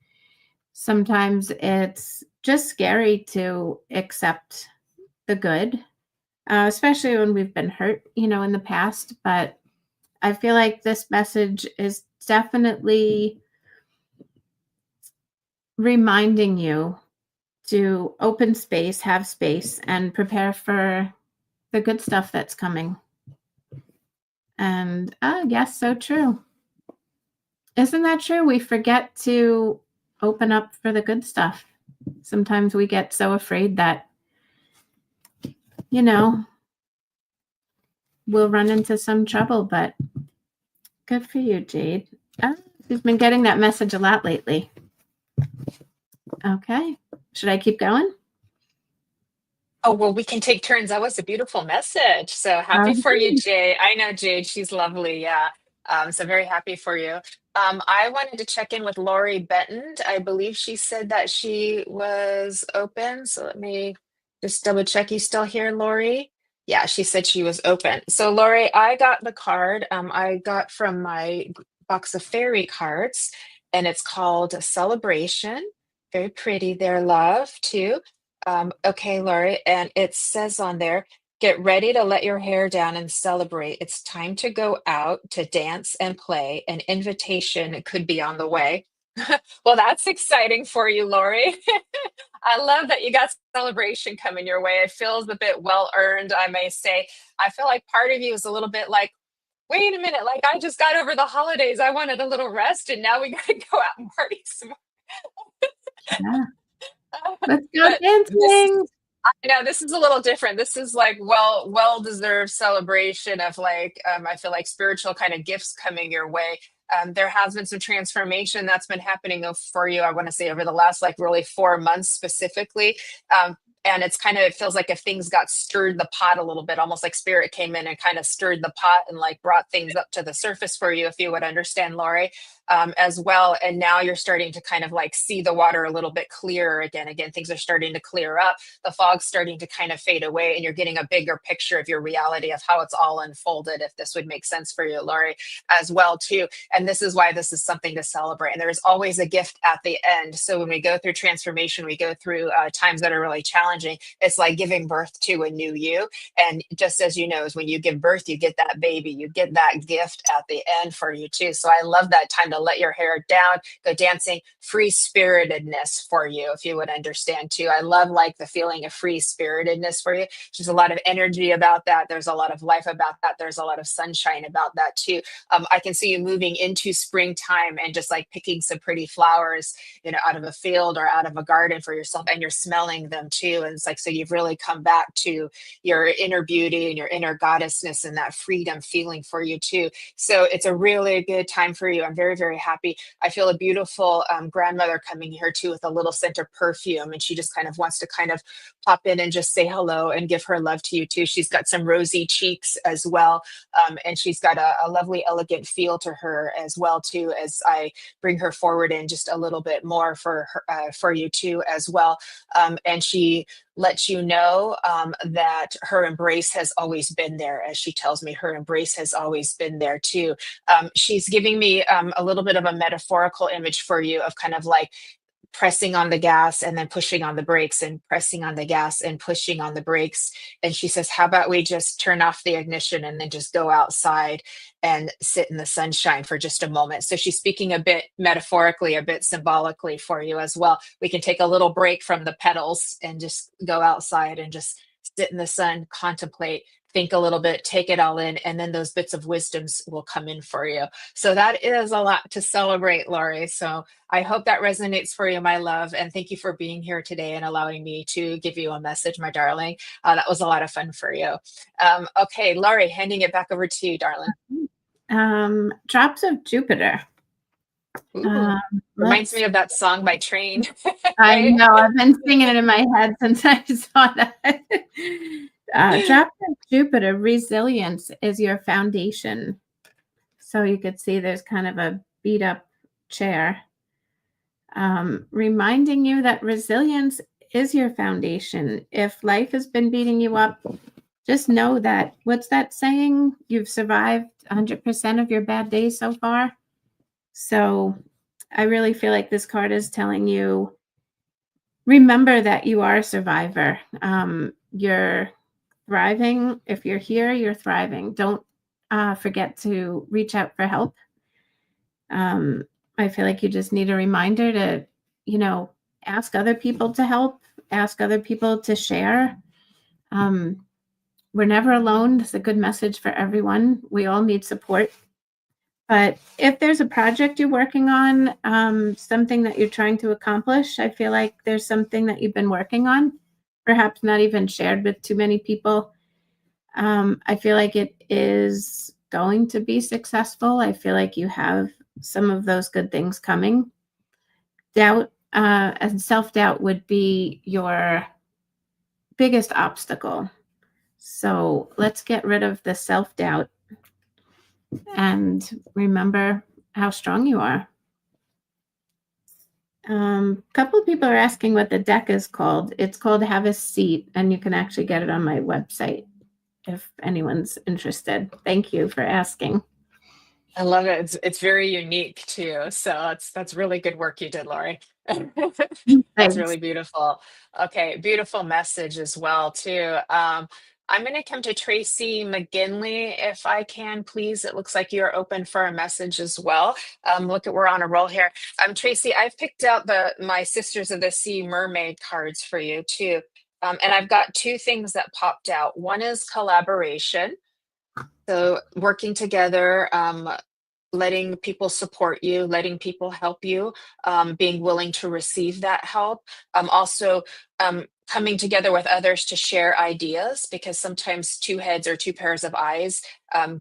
Speaker 3: Sometimes it's just scary to accept the good, especially when we've been hurt, in the past. But I feel like this message is definitely reminding you to open space, have space, and prepare for the good stuff that's coming. And yes, so true. Isn't that true? We forget to open up for the good stuff. Sometimes we get so afraid that, we'll run into some trouble, but good for you, Jade. We've been getting that message a lot lately. Okay. Should I keep going?
Speaker 2: Oh, well, we can take turns. That was a beautiful message. So happy for you, Jade. I know Jade. She's lovely. Yeah. So very happy for you. I wanted to check in with Laurie Benton. I believe she said that she was open. So let me just double check. You still here, Laurie? Yeah, she said she was open. So Laurie, I got the card. I got from my box of fairy cards, and it's called Celebration. Very pretty there, love, too. Okay, Laurie, and it says on there, get ready to let your hair down and celebrate. It's time to go out to dance and play. An invitation could be on the way. Well, that's exciting for you, Laurie. I love that you got celebration coming your way. It feels a bit well earned, I may say. I feel like part of you is a little bit like, wait a minute, like I just got over the holidays. I wanted a little rest, and now we got to go out and party some more.
Speaker 3: Yeah. Let's go
Speaker 2: But
Speaker 3: dancing.
Speaker 2: I know this is a little different. This is like well deserved celebration of like I feel like spiritual kind of gifts coming your way. There has been some transformation that's been happening for you. I want to say over the last like really 4 months specifically. And it feels like if things got stirred the pot a little bit, almost like spirit came in and kind of stirred the pot and like brought things up to the surface for you, if you would understand, Laurie, as well. And now you're starting to kind of like see the water a little bit clearer again. Again, things are starting to clear up. The fog's starting to kind of fade away, and you're getting a bigger picture of your reality of how it's all unfolded, if this would make sense for you, Laurie, as well, too. And this is why this is something to celebrate. And there's always a gift at the end. So when we go through transformation, we go through times that are really challenging. challenging. It's like giving birth to a new you. And just as you know, is when you give birth, you get that baby, you get that gift at the end for you too. So I love that time to let your hair down, go dancing, free spiritedness for you, if you would understand too. I love like the feeling of free spiritedness for you. There's a lot of energy about that. There's a lot of life about that. There's a lot of sunshine about that too. I can see you moving into springtime and just like picking some pretty flowers, out of a field or out of a garden for yourself, and you're smelling them too. And it's like, so you've really come back to your inner beauty and your inner goddessness and that freedom feeling for you too. So it's a really good time for you. I'm very, very happy. I feel a beautiful grandmother coming here too with a little scent of perfume, and she just kind of wants to kind of pop in and just say hello and give her love to you too. She's got some rosy cheeks as well, and she's got a lovely, elegant feel to her as well too. As I bring her forward in just a little bit more for her, for you too as well, and she lets you know that her embrace has always been there. As she tells me, her embrace has always been there too. She's giving me a little bit of a metaphorical image for you of kind of like pressing on the gas and then pushing on the brakes, and pressing on the gas and pushing on the brakes. And she says, how about we just turn off the ignition and then just go outside and sit in the sunshine for just a moment. So she's speaking a bit metaphorically, a bit symbolically for you as well. We can take a little break from the pedals and just go outside and just sit in the sun, contemplate, think a little bit, take it all in, and then those bits of wisdoms will come in for you. So that is a lot to celebrate, Laurie. So I hope that resonates for you, my love. And thank you for being here today and allowing me to give you a message, my darling. That was a lot of fun for you. Okay, Laurie, handing it back over to you, darling.
Speaker 3: Drops of Jupiter.
Speaker 2: Reminds me of that song by Train.
Speaker 3: I know, I've been singing it in my head since I saw that. Drops of Jupiter, resilience is your foundation. So you could see there's kind of a beat up chair, reminding you that resilience is your foundation. If life has been beating you up, just know that, what's that saying? You've survived 100% of your bad days so far. So I really feel like this card is telling you, remember that you are a survivor. You're thriving. If you're here, you're thriving. Don't forget to reach out for help. I feel like you just need a reminder to, ask other people to help, ask other people to share. We're never alone. It's a good message for everyone. We all need support. But if there's a project you're working on, something that you're trying to accomplish, I feel like there's something that you've been working on, perhaps not even shared with too many people. I feel like it is going to be successful. I feel like you have some of those good things coming. Doubt and self-doubt would be your biggest obstacle. So let's get rid of the self-doubt and remember how strong you are. A couple of people are asking what the deck is called. It's called Have a Seat, and you can actually get it on my website if anyone's interested. Thank you for asking.
Speaker 2: I love it. It's very unique too. So that's really good work you did, Laurie. That's
Speaker 3: Thanks.
Speaker 2: really beautiful. Okay, beautiful message as well too. I'm going to come to Tracy McGinley if I can, please. It looks like you're open for a message as well. Look at, we're on a roll here. Tracy, I've picked out my Sisters of the Sea Mermaid cards for you too. And I've got two things that popped out. One is collaboration. So working together, letting people support you, letting people help you, being willing to receive that help. Also, coming together with others to share ideas, because sometimes two heads or two pairs of eyes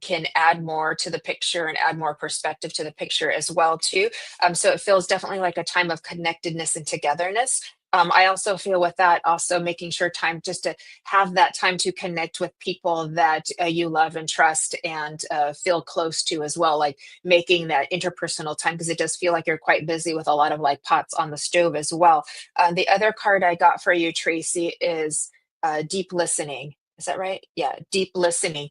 Speaker 2: can add more to the picture and add more perspective to the picture as well too. So it feels definitely like a time of connectedness and togetherness. I also feel with that, also making sure time just to have that time to connect with people that you love and trust and feel close to as well, like making that interpersonal time, because it does feel like you're quite busy with a lot of like pots on the stove as well. The other card I got for you, Tracy, is deep listening. Is that right? Yeah, deep listening.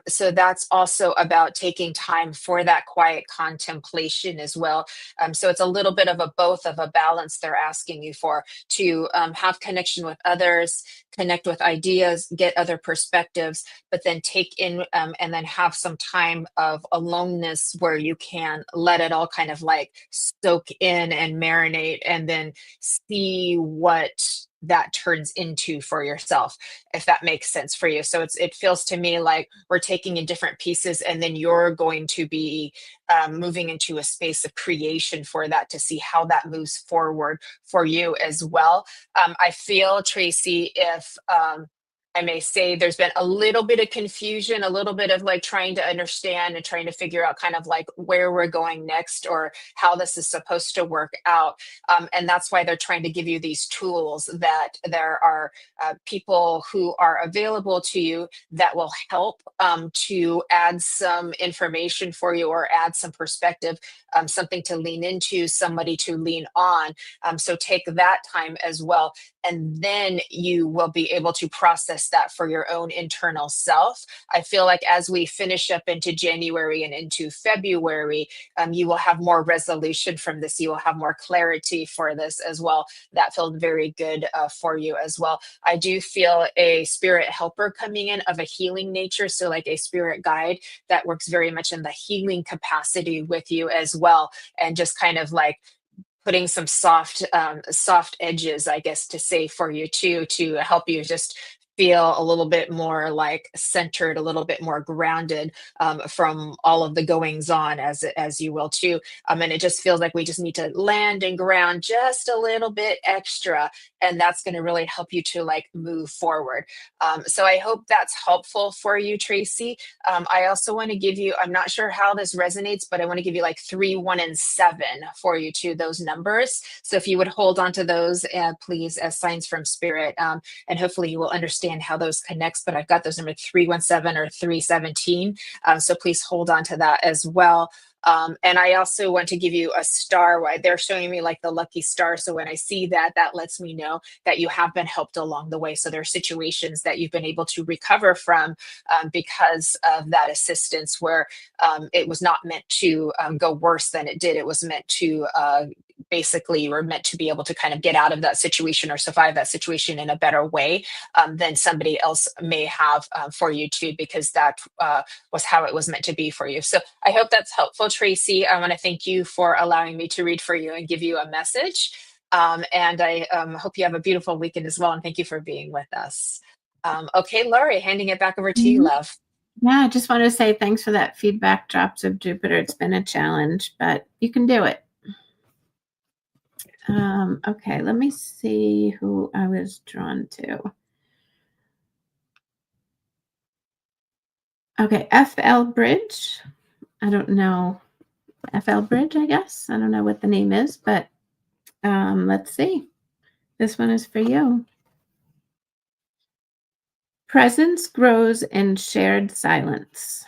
Speaker 2: So that's also about taking time for that quiet contemplation as well. So it's a little bit of a both of a balance they're asking you for to have connection with others, connect with ideas, get other perspectives, but then take in and then have some time of aloneness where you can let it all kind of like soak in and marinate and then see what that turns into for yourself, if that makes sense for you. So it feels to me like we're taking in different pieces and then you're going to be moving into a space of creation for that to see how that moves forward for you as well. I feel, Tracy, if I may say there's been a little bit of confusion, a little bit of like trying to understand and trying to figure out kind of like where we're going next or how this is supposed to work out. And that's why they're trying to give you these tools, that there are people who are available to you that will help to add some information for you or add some perspective, something to lean into, somebody to lean on. So take that time as well. And then you will be able to process that for your own internal self. I feel like as we finish up into January and into February, you will have more resolution from this. You will have more clarity for this as well. That felt very good for you as well. I do feel a spirit helper coming in of a healing nature. So like a spirit guide that works very much in the healing capacity with you as well. And just kind of like putting some soft edges, I guess, to say for you too, to help you just feel a little bit more like centered, a little bit more grounded from all of the goings on, as you will too. And it just feels like we just need to land and ground just a little bit extra, and that's going to really help you to like move forward. So I hope that's helpful for you, Tracy. I also want to give you, I'm not sure how this resonates, but I want to give you like 3, 1, and 7 for you too, those numbers. So if you would hold on to those, please, as signs from spirit, and hopefully you will understand how those connects. But I've got those number 317 or 317. So please hold on to that as well. And I also want to give you a star. They're showing me like the lucky star. So when I see that, that lets me know that you have been helped along the way. So there are situations that you've been able to recover from because of that assistance, where it was not meant to go worse than it did. It was meant to basically, you were meant to be able to kind of get out of that situation or survive that situation in a better way than somebody else may have for you too, because that was how it was meant to be for you. So I hope that's helpful, Tracy. I want to thank you for allowing me to read for you and give you a message. And I hope you have a beautiful weekend as well. And thank you for being with us. Okay, Laurie, handing it back over to you, love.
Speaker 3: Yeah, I just want to say thanks for that feedback, Drops of Jupiter. It's been a challenge, but you can do it. Okay, let me see who I was drawn to. Okay, FL Bridge. I don't know. FL Bridge, I guess. I don't know what the name is, but let's see. This one is for you. Presence grows in shared silence.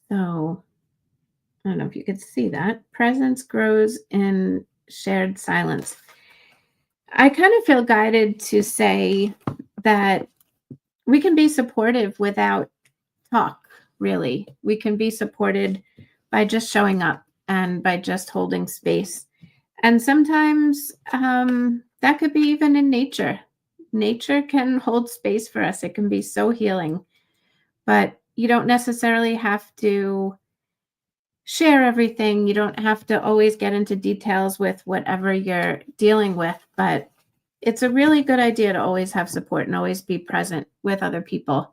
Speaker 3: So I don't know if you could see that. Presence grows in shared silence. I kind of feel guided to say that we can be supportive without talk, really. We can be supported by just showing up and by just holding space. And sometimes that could be even in nature. Nature can hold space for us. It can be so healing. But you don't necessarily have to share everything. You don't have to always get into details with whatever you're dealing with, but it's a really good idea to always have support and always be present with other people.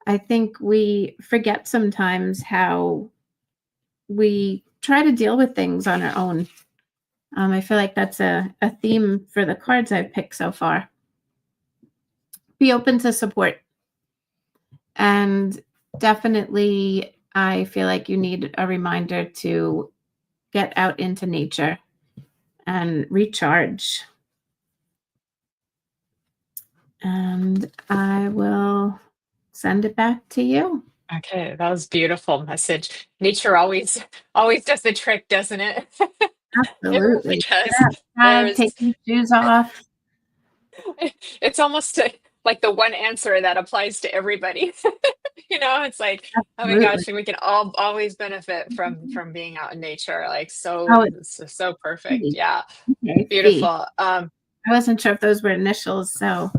Speaker 3: I think we forget sometimes how we try to deal with things on our own. I feel like that's a theme for the cards I've picked so far. Be open to support. And definitely, I feel like you need a reminder to get out into nature and recharge. And I will send it back to you.
Speaker 2: Okay, that was a beautiful message. Nature always does the trick, doesn't it?
Speaker 3: Absolutely.
Speaker 2: Because
Speaker 3: Take your shoes off.
Speaker 2: it's almost like the one answer that applies to everybody. It's like, oh my
Speaker 3: Absolutely.
Speaker 2: gosh, we can all always benefit from being out in nature. Like
Speaker 3: Oh,
Speaker 2: so perfect.
Speaker 3: it's
Speaker 2: Yeah.
Speaker 3: okay, Fee.
Speaker 2: Beautiful.
Speaker 3: I wasn't sure if those were initials, so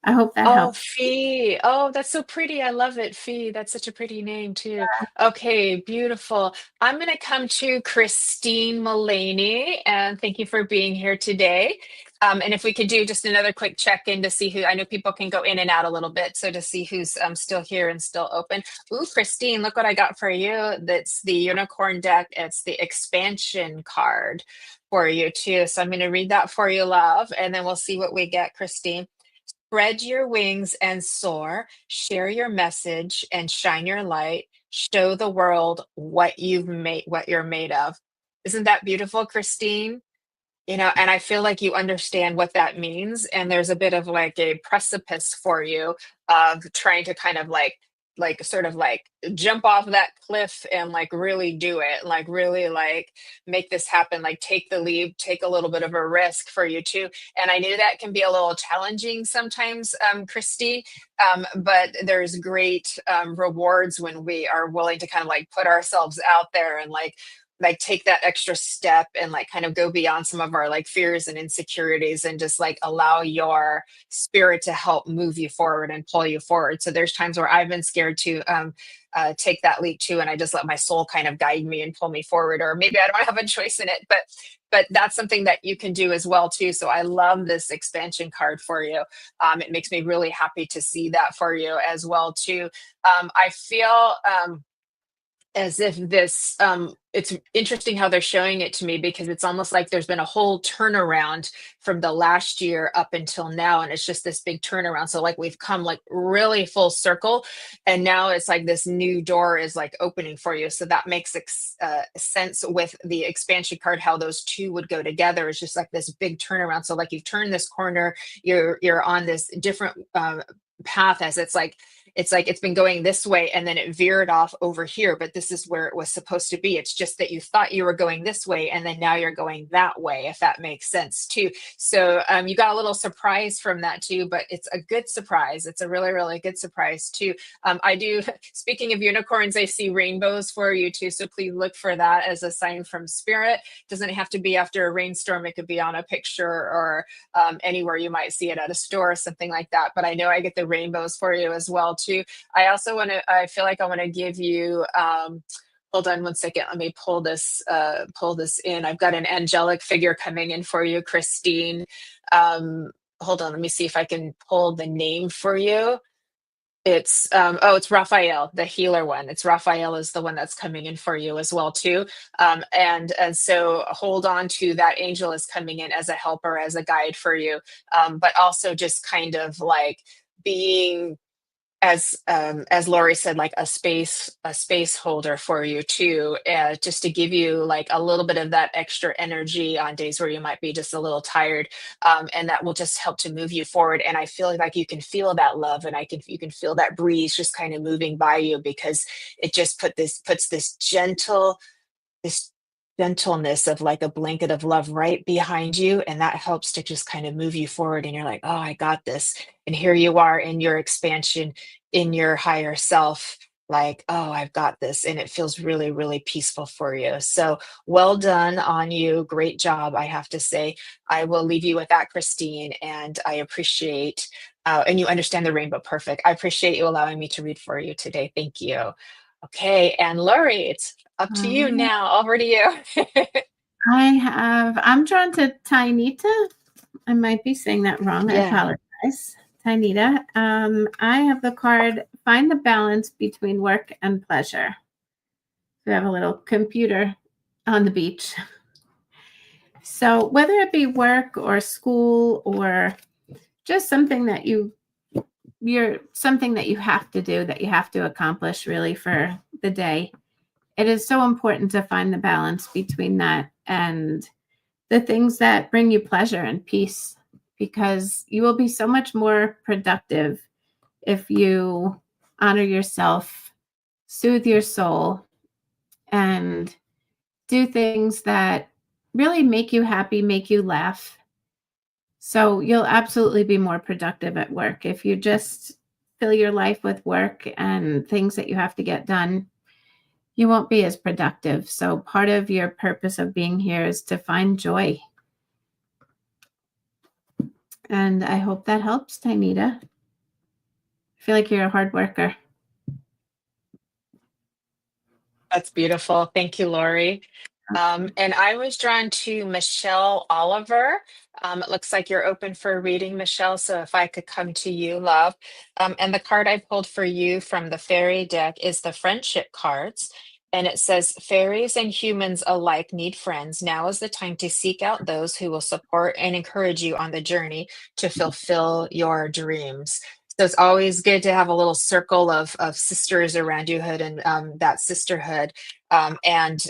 Speaker 3: I hope that
Speaker 2: Oh,
Speaker 3: helps.
Speaker 2: Fee. Oh, that's so pretty. I love it, Fee. That's such a pretty name too. Okay, beautiful. I'm going to come to Christine Mullaney, and thank you for being here today. And if we could do just another quick check-in to see who, I know people can go in and out a little bit, so to see who's still here and still open. Ooh, Christine, look what I got for you. That's the unicorn deck. It's the expansion card for you too. So I'm going to read that for you, love, and then we'll see what we get, Christine. Spread your wings and soar, share your message and shine your light, show the world what you're made of. Isn't that beautiful, Christine? And I feel like you understand what that means. And there's a bit of like a precipice for you of trying to kind of like sort of like jump off that cliff and like really do it, like really like make this happen, like take the leap, take a little bit of a risk for you too. And I knew that can be a little challenging sometimes, Christine, but there's great rewards when we are willing to kind of like put ourselves out there and like take that extra step and like kind of go beyond some of our like fears and insecurities and just like allow your spirit to help move you forward and pull you forward. So there's times where I've been scared to take that leap too, and I just let my soul kind of guide me and pull me forward, or maybe I don't have a choice in it, but that's something that you can do as well too. So I love this expansion card for you. It makes me really happy to see that for you as well too. I feel as if this it's interesting how they're showing it to me, because it's almost like there's been a whole turnaround from the last year up until now, and it's just this big turnaround. So like we've come like really full circle, and now it's like this new door is like opening for you. So that makes sense with the expansion card, how those two would go together. It's just like this big turnaround. So like you've turned this corner, you're on this different path, as it's been going this way and then it veered off over here, but this is where it was supposed to be. It's just that you thought you were going this way and then now you're going that way, if that makes sense too. So you got a little surprise from that too, but it's a good surprise. It's a really, really good surprise too. I do, speaking of unicorns, I see rainbows for you too. So please look for that as a sign from spirit. Doesn't have to be after a rainstorm. It could be on a picture or anywhere you might see it at a store or something like that. But I know I get the rainbows for you as well too. I feel like I want to give you, hold on one second. Let me pull this in. I've got an angelic figure coming in for you, Christine. Hold on. Let me see if I can pull the name for you. It's it's Raphael, the healer one. It's Raphael is the one that's coming in for you as well too. And so hold on to that. Angel is coming in as a helper, as a guide for you, but also just kind of like being, as Laurie said, like a space holder for you too, just to give you like a little bit of that extra energy on days where you might be just a little tired, and that will just help to move you forward. And I feel like you can feel that love, and you can feel that breeze just kind of moving by you, because it just puts this gentleness of like a blanket of love right behind you, and that helps to just kind of move you forward, and you're like, oh, I got this. And here you are in your expansion, in your higher self, like, oh, I've got this, and it feels really, really peaceful for you. So well done on you. Great job, I have to say. I will leave you with that, Christine, and I appreciate and you understand the rainbow perfect. I appreciate you allowing me to read for you today. Thank you. Okay, and Laurie, it's up to you
Speaker 3: Um,
Speaker 2: now. Over to you.
Speaker 3: I'm drawn to Tainita. I might be saying that wrong. I
Speaker 2: Yeah.
Speaker 3: apologize. Tainita. I have the card, find the balance between work and pleasure. We have a little computer on the beach. So whether it be work or school or just something that something that you have to do, that you have to accomplish really for the day, it is so important to find the balance between that and the things that bring you pleasure and peace, because you will be so much more productive if you honor yourself, soothe your soul, and do things that really make you happy, make you laugh. So you'll absolutely be more productive at work. If you just fill your life with work and things that you have to get done, you won't be as productive. So part of your purpose of being here is to find joy. And I hope that helps, Tainita. I feel like you're a hard worker.
Speaker 2: That's beautiful. Thank you, Laurie. And I was drawn to Michelle Oliver. It looks like you're open for a reading, Michelle. So if I could come to you, love. And the card I pulled for you from the fairy deck is the friendship cards. And it says, fairies and humans alike need friends. Now is the time to seek out those who will support and encourage you on the journey to fulfill your dreams. So it's always good to have a little circle of sisters around you, and that sisterhood, and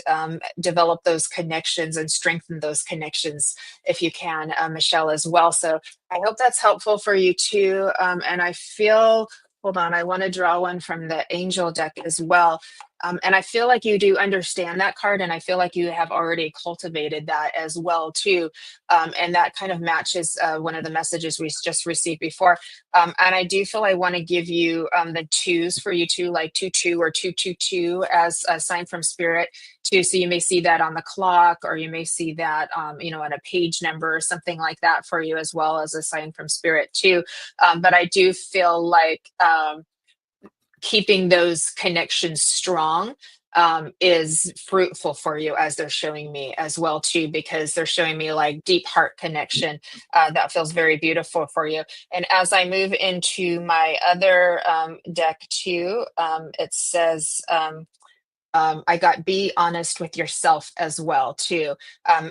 Speaker 2: develop those connections and strengthen those connections if you can, Michelle, as well. So I hope that's helpful for you too. And I feel, hold on, I want to draw one from the angel deck as well. And I feel like you do understand that card, and I feel like you have already cultivated that as well too. And that kind of matches one of the messages we just received before. And I do feel I want to give you the twos for you too, like 22 or 222 as a sign from spirit too. So you may see that on the clock, or you may see that, on a page number or something like that for you, as well as a sign from spirit too. But I do feel like keeping those connections strong is fruitful for you, as they're showing me as well too, because they're showing me like deep heart connection that feels very beautiful for you. And as I move into my other deck too, it says I got be honest with yourself as well too.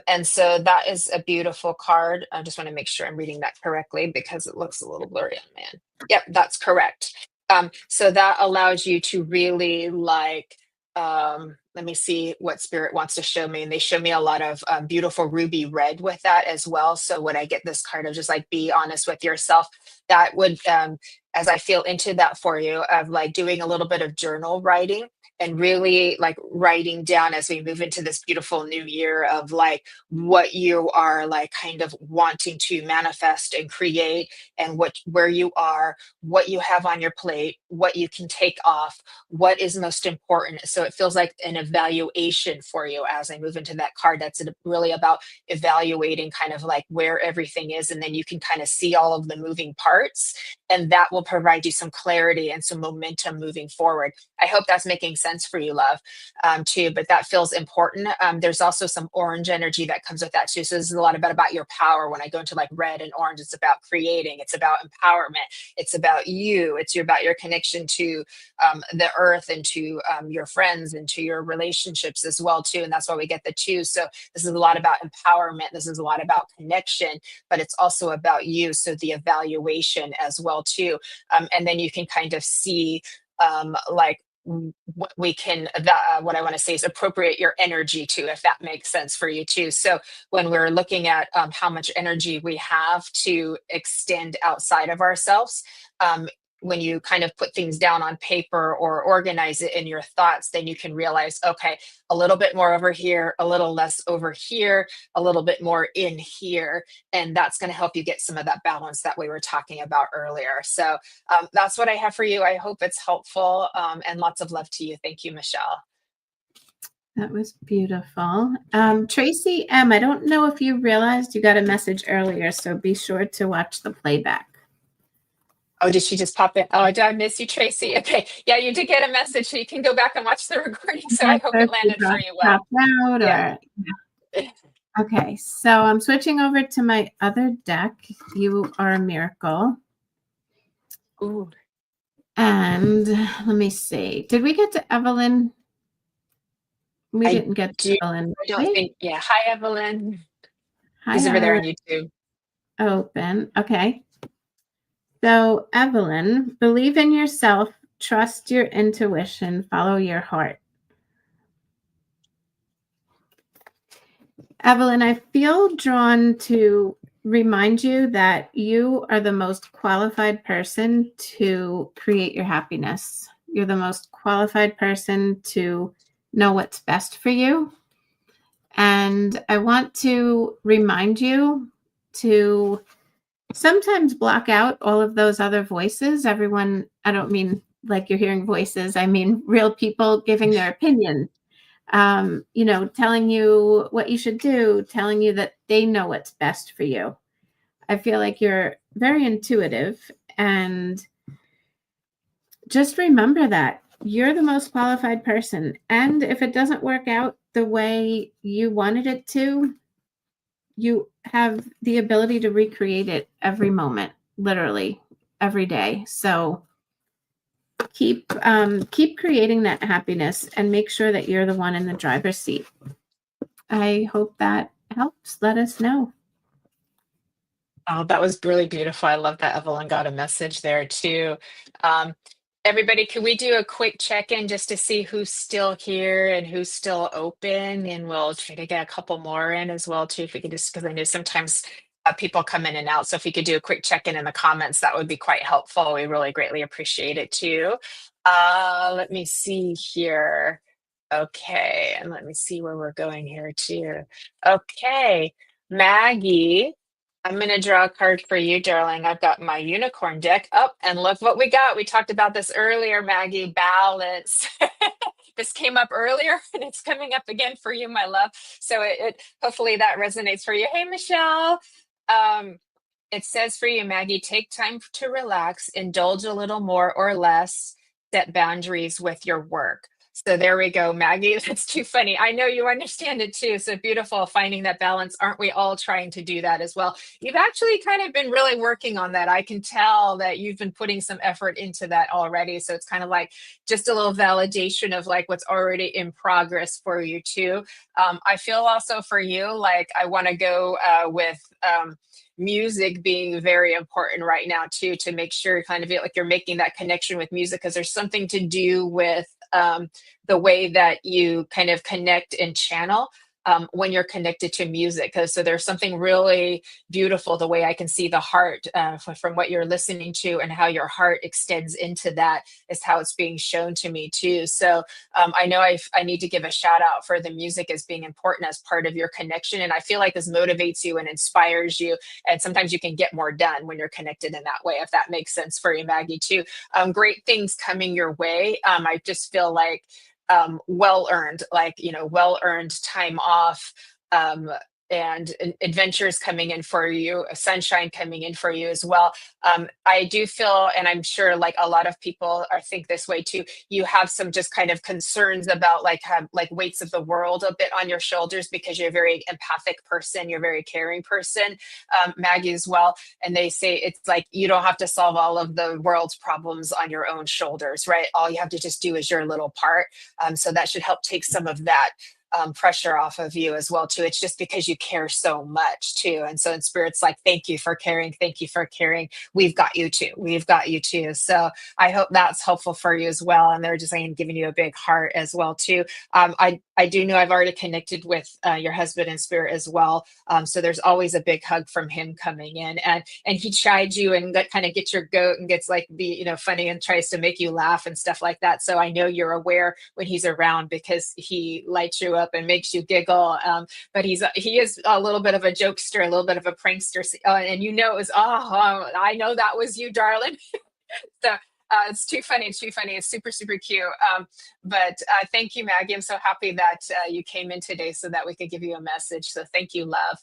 Speaker 2: And so that is a beautiful card. I just want to make sure I'm reading that correctly, because it looks a little blurry on my end. Yep, that's correct. So that allows you to really like, let me see what spirit wants to show me. And they show me a lot of beautiful ruby red with that as well. So when I get this card of just like be honest with yourself, that would, as I feel into that for you, of like doing a little bit of journal writing, and really like writing down as we move into this beautiful new year of like what you are like kind of wanting to manifest and create, and where you are, what you have on your plate, what you can take off, what is most important. So it feels like an evaluation for you as I move into that card. That's really about evaluating kind of like where everything is, and then you can kind of see all of the moving parts, and that will provide you some clarity and some momentum moving forward. I hope that's making sense for you, love, too. But that feels important. There's also some orange energy that comes with that too. So this is a lot about your power. When I go into like red and orange, it's about creating. It's about empowerment. It's about you. It's about your connection to the earth, and to your friends, and to your relationships as well too. And that's why we get the two. So this is a lot about empowerment. This is a lot about connection, but it's also about you. So the evaluation as well too. And then you can kind of see like what we can what I want to say is appropriate your energy to, if that makes sense for you too. So when we're looking at how much energy we have to extend outside of ourselves, when you kind of put things down on paper or organize it in your thoughts, then you can realize, okay, a little bit more over here, a little less over here, a little bit more in here. And that's going to help you get some of that balance that we were talking about earlier. So that's what I have for you. I hope it's helpful, and lots of love to you. Thank you, Michelle.
Speaker 3: That was beautiful. Tracy M., I don't know if you realized you got a message earlier, so be sure to watch the playback.
Speaker 2: Oh, did she just pop in? Oh, did I miss you, Tracy? Okay. Yeah, you did get a message, so you can go back and watch the recording. So I hope it landed for you well.
Speaker 3: Out or, yeah. Okay, so I'm switching over to my other deck. You are a miracle.
Speaker 2: Ooh.
Speaker 3: And let me see. Did we get to Evelyn? We didn't get to Evelyn.
Speaker 2: I don't think. Yeah. Hi, Evelyn.
Speaker 3: Hi,
Speaker 2: She's over there on YouTube.
Speaker 3: Open. Okay. So, Evelyn, believe in yourself, trust your intuition, follow your heart. Evelyn, I feel drawn to remind you that you are the most qualified person to create your happiness. You're the most qualified person to know what's best for you. And I want to remind you to sometimes block out all of those other voices. Everyone, I don't mean like you're hearing voices. I mean real people giving their opinion, telling you what you should do, telling you that they know what's best for you. I feel like you're very intuitive, and just remember that you're the most qualified person. And if it doesn't work out the way you wanted it to, you have the ability to recreate it every moment, literally every day. So keep creating that happiness and make sure that you're the one in the driver's seat. I hope that helps. Let us know.
Speaker 2: Oh, that was really beautiful. I love that Evelyn got a message there too. Um, Everybody, can we do a quick check-in just to see who's still here and who's still open? And we'll try to get a couple more in as well too, if we could just, because I know sometimes people come in and out. So if we could do a quick check-in in the comments, that would be quite helpful. We really greatly appreciate it too. Let me see here. Okay, and let me see where we're going here too. Okay, Maggie. I'm going to draw a card for you, darling. I've got my unicorn deck up, and look what we got. We talked about this earlier, Maggie. Balance. This came up earlier, and it's coming up again for you, my love. So it hopefully that resonates for you. Hey, Michelle. Um, it says for you, Maggie, take time to relax, indulge a little more or less, set boundaries with your work. So there we go, Maggie. That's too funny. I know you understand it too. So beautiful finding that balance. Aren't we all trying to do that as well? You've actually kind of been really working on that. I can tell that you've been putting some effort into that already. So it's kind of like just a little validation of like what's already in progress for you too. I feel also for you, like I want to go with music being very important right now too, to make sure kind of feel like you're making that connection with music, because there's something to do with the way that you kind of connect and channel when you're connected to music. So there's something really beautiful, the way I can see the heart from what you're listening to, and how your heart extends into that is how it's being shown to me too. So I know I need to give a shout out for the music as being important as part of your connection. And I feel like this motivates you and inspires you. And sometimes you can get more done when you're connected in that way, if that makes sense for you, Maggie, too. Great things coming your way. I just feel like well earned, like, well earned time off. And adventures coming in for you, sunshine coming in for you as well. I do feel, and I'm sure like a lot of people think this way too, you have some just kind of concerns about like weights of the world a bit on your shoulders, because you're a very empathic person, you're a very caring person, Maggie, as well. And they say it's like you don't have to solve all of the world's problems on your own shoulders, right? All you have to just do is your little part. So that should help take some of that pressure off of you as well too. It's just because you care so much too. And so in spirit's like, thank you for caring, thank you for caring, we've got you too, we've got you too. So I hope that's helpful for you as well. And they're just saying, giving you a big heart as well too. I do know I've already connected with your husband in spirit as well. So there's always a big hug from him coming in, and he chides you and kind of gets your goat and gets like funny and tries to make you laugh and stuff like that. So I know you're aware when he's around, because he lights you up and makes you giggle. But he is a little bit of a jokester, a little bit of a prankster, and it was I know that was you, darling. So it's too funny. It's too funny. It's super, super cute. But thank you, Maggie. I'm so happy that you came in today so that we could give you a message. So thank you, love.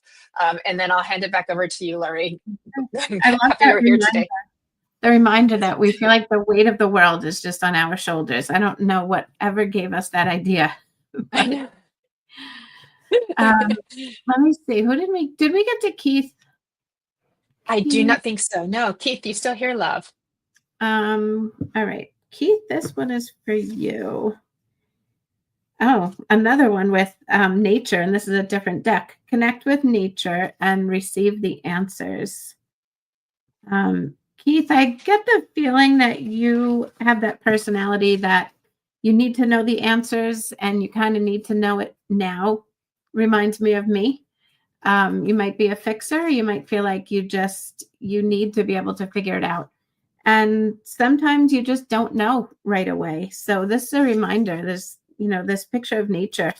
Speaker 2: And then I'll hand it back over to you, Laurie.
Speaker 3: I love
Speaker 2: Happy you're here today.
Speaker 3: The reminder that we feel like the weight of the world is just on our shoulders. I don't know what ever gave us that idea.
Speaker 2: I know.
Speaker 3: Let me see. Did we get to Keith?
Speaker 2: I do not think so. No, Keith, you still here, love?
Speaker 3: All right, Keith, this one is for you. Oh, another one with nature, and this is a different deck. Connect with nature and receive the answers. Keith, I get the feeling that you have that personality that you need to know the answers and you kind of need to know it now. Reminds me of me. You might be a fixer. You might feel like you need to be able to figure it out. And sometimes you just don't know right away. So this is a reminder, this picture of nature.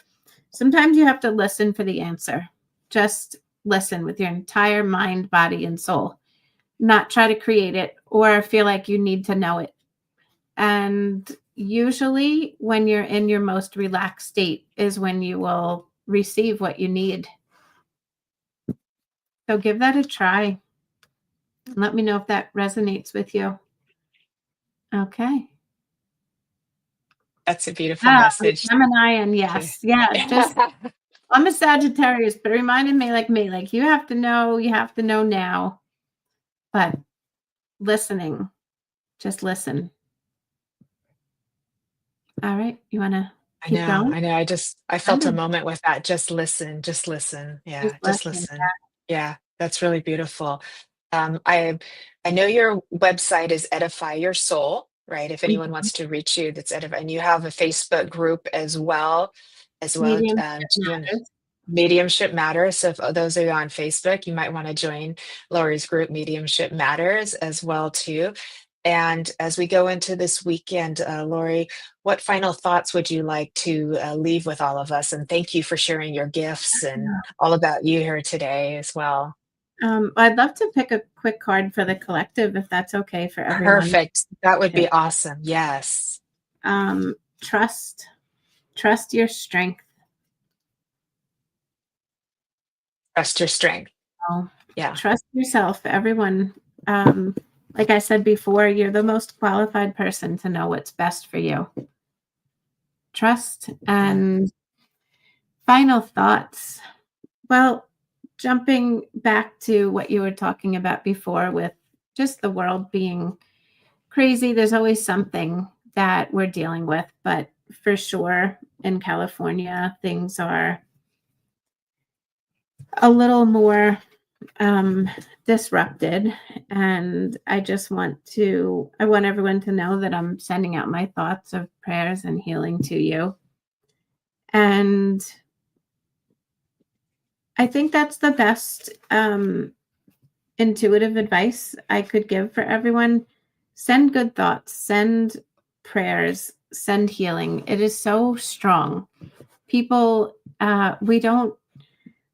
Speaker 3: Sometimes you have to listen for the answer. Just listen with your entire mind, body, and soul. not try to create it or feel like you need to know it. And usually when you're in your most relaxed state is when you will receive what you need. So give that a try. Let me know if that resonates with you. Okay.
Speaker 2: That's a beautiful message.
Speaker 3: Gemini, and yes. Yeah. Just I'm a Sagittarius, but it reminded me, like you have to know now. But listening, just listen. All right. You want to keep going?
Speaker 2: I know. I felt a moment with that. Just listen. Yeah. Just
Speaker 3: Listen.
Speaker 2: listen. Yeah. That's really beautiful. I know your website is Edify Your Soul, right? If anyone
Speaker 3: Mhm.
Speaker 2: wants to reach you, that's Edify. And you have a Facebook group as well.
Speaker 3: Mediumship
Speaker 2: You and
Speaker 3: matters.
Speaker 2: Mediumship Matters. So if those of you on Facebook, you might want to join Laurie's group, Mediumship Matters, as well too. And as we go into this weekend, Laurie, what final thoughts would you like to leave with all of us? And thank you for sharing your gifts and all about you here today as well.
Speaker 3: I'd love to pick a quick card for the collective, if that's okay for everyone.
Speaker 2: Perfect. That would
Speaker 3: Okay.
Speaker 2: be awesome. Yes.
Speaker 3: Trust your strength.
Speaker 2: Trust your strength.
Speaker 3: Oh,
Speaker 2: Yeah.
Speaker 3: trust yourself, everyone. Like I said before, you're the most qualified person to know what's best for you. Trust. And final thoughts. Well, jumping back to what you were talking about before with just the world being crazy, there's always something that we're dealing with, but for sure in California, things are a little more disrupted. And I want everyone to know that I'm sending out my thoughts of prayers and healing to you. And I think that's the best intuitive advice I could give for everyone. Send good thoughts, send prayers, send healing. It is so strong. People, we don't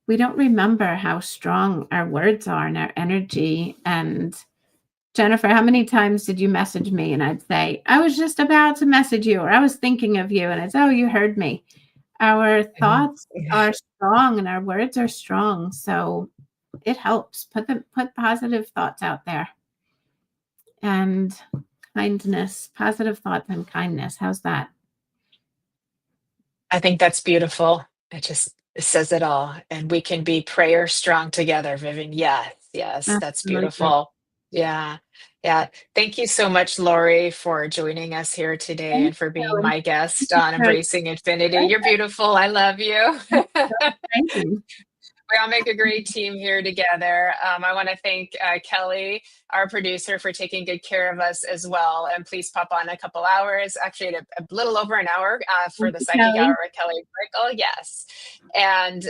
Speaker 3: remember how strong our words are and our energy. And Jennifer, how many times did you message me and I'd say, I was just about to message you, or I was thinking of you, and it's, oh, you heard me. Our thoughts are strong and our words are strong. So it helps. Put positive thoughts out there. And kindness, positive thoughts and kindness. How's that?
Speaker 2: I think that's beautiful. It says it all. And we can be prayer strong together, Vivian. Yes, that's
Speaker 3: Absolutely.
Speaker 2: beautiful. Yeah, yeah. Thank you so much, Laurie, for joining us here today
Speaker 3: Thank
Speaker 2: and for being
Speaker 3: you.
Speaker 2: my guest on
Speaker 3: And
Speaker 2: Embracing Infinity. You're beautiful. I love you.
Speaker 3: thank you.
Speaker 2: We all make a great team here together. I want to thank Kelly, our producer, for taking good care of us as well. And please pop on a couple hours, actually a little over an hour for
Speaker 3: Thank
Speaker 2: the
Speaker 3: you,
Speaker 2: Psychic
Speaker 3: Kelly.
Speaker 2: Hour with Kelly Brickle. Yes. And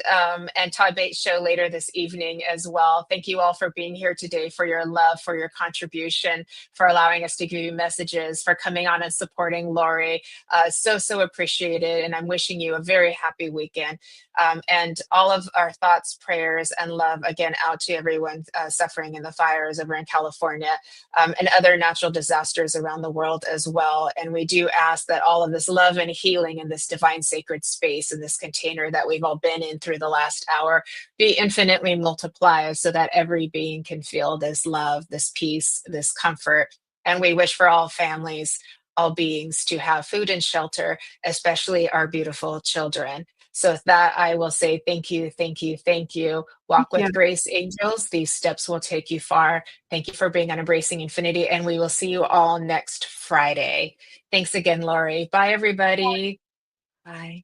Speaker 2: Todd Bates show later this evening as well. Thank you all for being here today, for your love, for your contribution, for allowing us to give you messages, for coming on and supporting Laurie. So appreciated. And I'm wishing you a very happy weekend. And all of our thoughts, prayers, and love again out to everyone suffering in the fires over in California and other natural disasters around the world as well. And we do ask that all of this love and healing in this divine sacred space, in this container that we've all been in through the last hour, be infinitely multiplied so that every being can feel this love, this peace, this comfort. And we wish for all families, all beings to have food and shelter, especially our beautiful children. So with that, I will say thank you, thank you, thank you. Walk
Speaker 3: Yeah.
Speaker 2: with grace, angels. These steps will take you far. Thank you for being on Embracing Infinity, and we will see you all next Friday. Thanks again, Laurie. Bye, everybody. Bye.